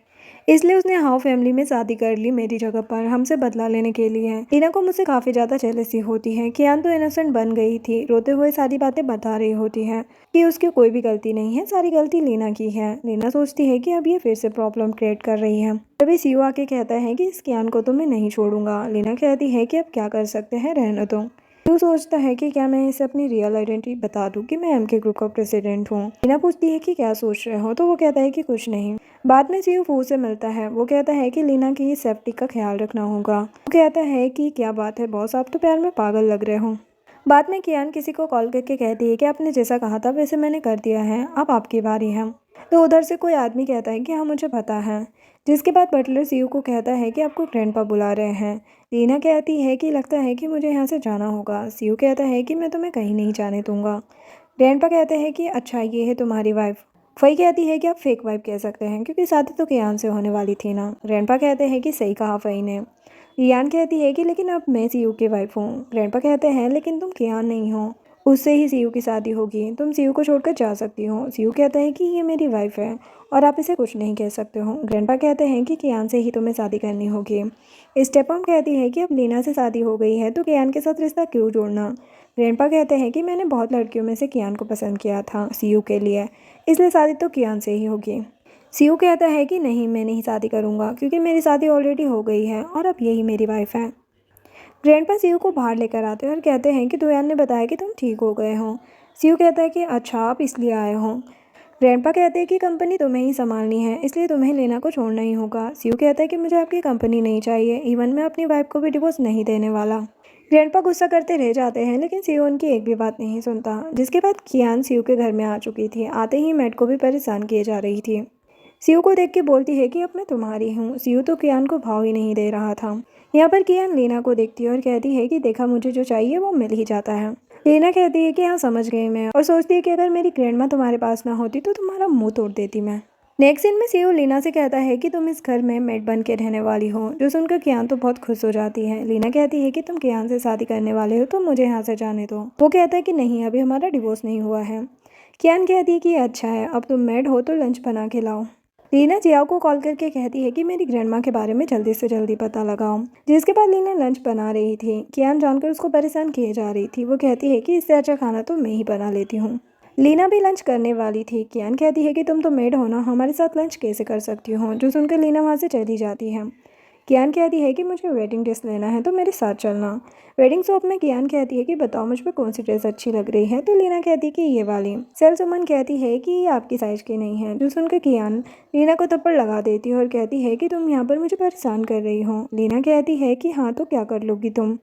इसलिए उसने हाउ फैमिली में शादी कर ली मेरी जगह पर, हमसे बदला लेने के लिए। लीना को मुझसे काफ़ी ज़्यादा जेलसी होती है। कियान तो इनोसेंट बन गई थी, रोते हुए सारी बातें बता रही होती है कि उसकी कोई भी गलती नहीं है, सारी गलती लीना की है। लीना सोचती है कि अब ये फिर से प्रॉब्लम क्रिएट कर रही है। तभी सीयू आके कहता है कि इस कियान को तो मैं नहीं छोड़ूंगा। लीना कहती है कि अब क्या कर सकते हैं, रहने दो। तू सोचता है कि क्या मैं इसे अपनी रियल आइडेंटिटी बता दूं कि मैं एमके ग्रुप का प्रेसिडेंट हूँ। लीना पूछती है कि क्या सोच रहे हो, तो वो कहता है कि कुछ नहीं। बाद में सीयू फू से मिलता है। वो कहता है कि लीना की सेफ्टी का ख्याल रखना होगा। वो कहता है कि क्या बात है बॉस, आप तो प्यार में पागल लग रहे हो। बाद में कियान किसी को कॉल करके कहती है कि आपने जैसा कहा था वैसे मैंने कर दिया है, अब आपकी बारी है। तो उधर से कोई आदमी कहता है कि हाँ मुझे पता है। जिसके बाद बटलर सीयू को कहता है कि आपको ग्रैंडपा बुला रहे हैं। लीना कहती है कि लगता है कि मुझे यहाँ से जाना होगा। सीयू कहता है कि मैं तुम्हें कहीं नहीं जाने दूंगा। ग्रैंडपा कहते हैं कि अच्छा ये है तुम्हारी वाइफ। फई कहती है कि आप फेक वाइफ कह सकते हैं क्योंकि शादी तो कियान से होने वाली थी ना। ग्रैंडपा कहते हैं कि सही कहा फई ने। रियान कहती है कि लेकिन अब मैं सीयू की वाइफ हूँ। ग्रैंडपा कहते हैं लेकिन तुम कियान नहीं हो, उससे ही सीयू की शादी होगी, तुम सीयू को छोड़कर जा सकती हो। सीयू कहता है कि ये मेरी वाइफ है और आप इसे कुछ नहीं कह सकते हो। ग्रैंडपा कहते हैं कि कियान से ही तुम्हें शादी करनी होगी। स्टेपम कहती है कि अब लीना से शादी हो गई है तो कियान के साथ रिश्ता क्यों जोड़ना। ग्रैंडपा कहते हैं कि मैंने बहुत लड़कियों में से कियान को पसंद किया था सीयू के लिए, इसलिए शादी तो कियान से ही होगी। सीयू कहता है कि नहीं, मैं नहीं शादी करूँगा क्योंकि मेरी शादी ऑलरेडी हो गई है और अब यही मेरी वाइफ है। ग्रैंडपा सीयू को बाहर लेकर आते हैं और कहते हैं कि दुयान ने बताया कि तुम ठीक हो गए हो। सीयू कहता है कि अच्छा आप इसलिए आए हो। ग्रैंडपा कहते हैं कि कंपनी तुम्हें ही संभालनी है, इसलिए तुम्हें लीना को छोड़ना ही होगा। सीयू कहता है कि मुझे आपकी कंपनी नहीं चाहिए, इवन मैं अपनी वाइफ को भी डिवोर्स नहीं देने वाला। ग्रैंडपा गुस्सा करते रह जाते हैं लेकिन सीयू उनकी एक भी बात नहीं सुनता। जिसके बाद कियान सीयू के घर में आ चुकी थी। आते ही मैट को भी परेशान किए जा रही थी। सीयू को देख के बोलती है कि अब मैं तुम्हारी हूँ। सीयू तो कियान को भाव ही नहीं दे रहा था। यहाँ पर कियान लीना को देखती है और कहती है कि देखा, मुझे जो चाहिए वो मिल ही जाता है। लीना कहती है कि हाँ समझ गई मैं, और सोचती है कि अगर मेरी ग्रैंडमा तुम्हारे पास ना होती तो तुम्हारा मुंह तोड़ देती मैं। नेक्स्ट सीन में सीयू लीना से कहता है कि तुम इस घर में मेड बन के रहने वाली हो, जो सुनकर कियान तो बहुत खुश हो जाती है। लीना कहती है कि तुम कियान से शादी करने वाले हो तो मुझे यहाँ से जाने दो। वो कहता है कि नहीं, अभी हमारा डिवोर्स नहीं हुआ है। कियान कहती है कि अच्छा है, अब तुम मेड हो तो लंच बना के लाओ। लीना जियाओ को कॉल करके कहती है कि मेरी ग्रैंडमा के बारे में जल्दी से जल्दी पता लगाओ। जिसके बाद लीना लंच बना रही थी। कियान जानकर उसको परेशान किए जा रही थी। वो कहती है कि इससे अच्छा खाना तो मैं ही बना लेती हूँ। लीना भी लंच करने वाली थी। कियान कहती है कि तुम तो मेड हो ना, हमारे साथ लंच कैसे कर सकती हो, जो सुनकर लीना वहाँ से चली जाती है। कियान कहती है कि मुझे वेडिंग ड्रेस लेना है तो मेरे साथ चलना। वेडिंग शॉप में कियान कहती है कि बताओ मुझ पर कौन सी ड्रेस अच्छी लग रही है, तो लीना कहती है कि ये वाली। सेल्सवुमन कहती है कि ये आपकी साइज की नहीं है, जो सुनकर कियान लीना को थप्पड़ लगा देती है और कहती है कि तुम यहाँ पर मुझे परेशान कर रही हो। लीना कहती है कि हाँ तो क्या कर लोगी तुम।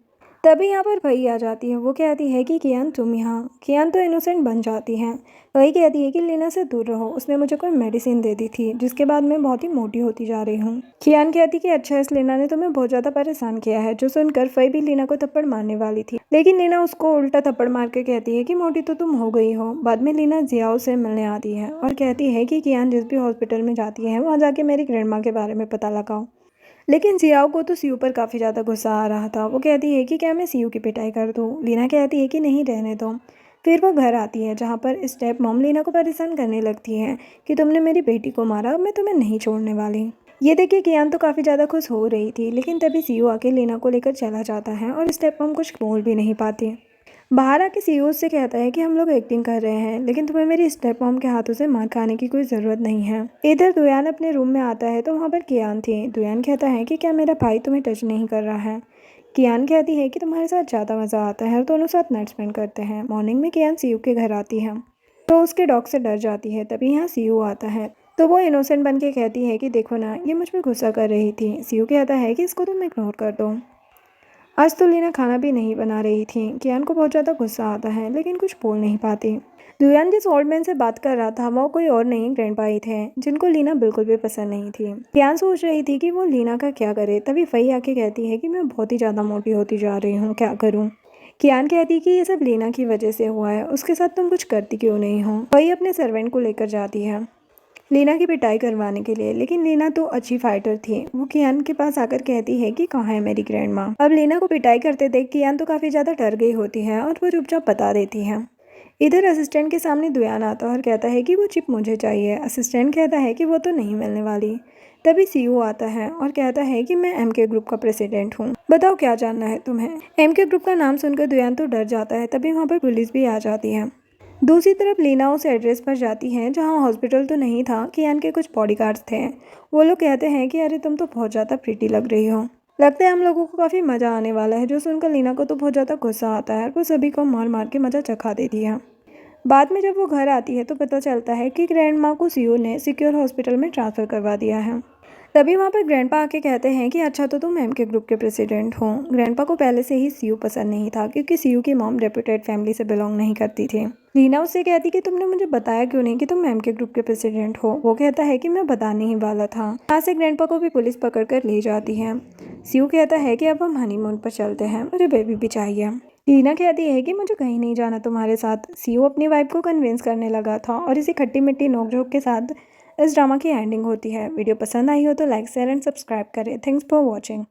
तभी यहाँ पर वही आ जाती है। वो कहती है कि कियान तुम यहाँ। कियान तो इनोसेंट बन जाती है। वही कहती है कि लीना से दूर रहो, उसने मुझे कोई मेडिसिन दे दी थी जिसके बाद मैं बहुत ही मोटी होती जा रही हूँ। कियान कहती कि अच्छा, इस लीना ने तुम्हें बहुत ज़्यादा परेशान किया है, जो सुनकर फई भी लीना को थप्पड़ मारने वाली थी, लेकिन लीना उसको उल्टा थप्पड़ मार के कहती है कि मोटी तो तुम हो गई हो। बाद में लीना जियाओ से मिलने आती है और कहती है कि कियान जिस भी हॉस्पिटल में जाती है वहाँ जाके मेरी ग्रैंडमा के बारे में पता लगाओ। लेकिन जियाओ को तो सीयू पर काफ़ी ज़्यादा गुस्सा आ रहा था। वो कहती है कि क्या मैं सीयू की पिटाई कर दूँ। लीना कहती है कि नहीं, रहने दो। फिर वो घर आती है जहाँ पर स्टेप मॉम लीना को परेशान करने लगती है कि तुमने मेरी बेटी को मारा, अब मैं तुम्हें नहीं छोड़ने वाली। ये देखिए कियान तो काफ़ी ज़्यादा खुश हो रही थी, लेकिन तभी सीयू आके लीना को लेकर चला जाता है और स्टेप मॉम कुछ बोल भी नहीं पाती। बाहर आके सीयू से कहता है कि हम लोग एक्टिंग कर रहे हैं, लेकिन तुम्हें मेरी स्टेप मॉम के हाथों से मार खाने की कोई ज़रूरत नहीं है। इधर दुयान अपने रूम में आता है तो वहाँ पर कियान थी। दुयान कहता है कि क्या मेरा भाई तुम्हें टच नहीं कर रहा है। कियान कहती है कि तुम्हारे साथ ज़्यादा मज़ा आता है और दोनों साथ नाइट स्पेंड करते हैं। मॉर्निंग में कियान सीयू के घर आती है तो उसके डॉग से डर जाती है। तभी यहाँ सीयू आता है तो वो इनोसेंट बन के कहती है कि देखो ना, ये मुझ पर गुस्सा कर रही थी। सीयू कहता है कि इसको तुम इग्नोर कर दो। आज तो लीना खाना भी नहीं बना रही थी। कियान को बहुत ज़्यादा गुस्सा आता है, लेकिन कुछ बोल नहीं पाती। दुयान जिस ओल्ड मैन से बात कर रहा था वो कोई और नहीं, ग्रैंडपा ही थे, जिनको लीना बिल्कुल भी पसंद नहीं थी। कियान सोच रही थी कि वो लीना का क्या करे। तभी फई आके कहती है कि मैं बहुत ही ज़्यादा मोटी होती जा रही हूँ, क्या करूँ। कियान कहती कि ये सब लीना की वजह से हुआ है, उसके साथ तुम कुछ करती क्यों नहीं हो। फई अपने सर्वेंट को लेकर जाती है लीना की पिटाई करवाने के लिए, लेकिन लीना तो अच्छी फाइटर थी। वो कियान के पास आकर कहती है कि कहाँ है मेरी ग्रैंडमा। अब लीना को पिटाई करते देख कियान तो काफ़ी ज़्यादा डर गई होती है और वो चुपचाप बता देती है। इधर असिस्टेंट के सामने दुयान आता है और कहता है कि वो चिप मुझे चाहिए। असिस्टेंट कहता है कि वो तो नहीं मिलने वाली। तभी सीयू आता है और कहता है कि मैं एमके ग्रुप का प्रेसिडेंट हूँ, बताओ क्या जानना है तुम्हें। एमके ग्रुप का नाम सुनकर दुयान तो डर जाता है। तभी वहाँ पर पुलिस भी आ जाती है। दूसरी तरफ लीना उस एड्रेस पर जाती है जहाँ हॉस्पिटल तो नहीं था, कियान के कुछ बॉडीगार्ड्स थे। वो लोग कहते हैं कि अरे तुम तो बहुत ज़्यादा प्रीटी लग रही हो, लगता है हम लोगों को काफ़ी मज़ा आने वाला है। जो सुनकर लीना को तो बहुत ज़्यादा गुस्सा आता है और वो सभी को मार मार के मज़ा चखा देती है। बाद में जब वो घर आती है तो पता चलता है कि ग्रैंडमा को सीयू ने सिक्योर हॉस्पिटल में ट्रांसफ़र करवा दिया है। तभी वहाँ पर ग्रैंडपा आके कहते हैं कि अच्छा तो तुम एमके ग्रुप के प्रेसिडेंट हो। ग्रैंडपा को पहले से ही सीयू पसंद नहीं था, क्योंकि सीयू की मॉम रेप्यूटेड फैमिली से बिलोंग नहीं करती थी। लीना उससे कहती कि तुमने मुझे बताया क्यों नहीं कि तुम एमके ग्रुप के प्रेसिडेंट हो। वो कहता है कि मैं बताने ही वाला था। यहाँ से ग्रैंडपा को भी पुलिस पकड़ कर ले जाती है। सीयू कहता है कि अब हम हनीमून पर चलते हैं, मुझे बेबी भी चाहिए। लीना कहती है कि मुझे कहीं नहीं जाना तुम्हारे साथ। सीयू अपनी वाइफ को कन्विंस करने लगा था और इसी खट्टी मिट्टी नोकझोंक के साथ इस ड्रामा की एंडिंग होती है। वीडियो पसंद आई हो तो लाइक शेयर एंड सब्सक्राइब करें। Thanks for watching.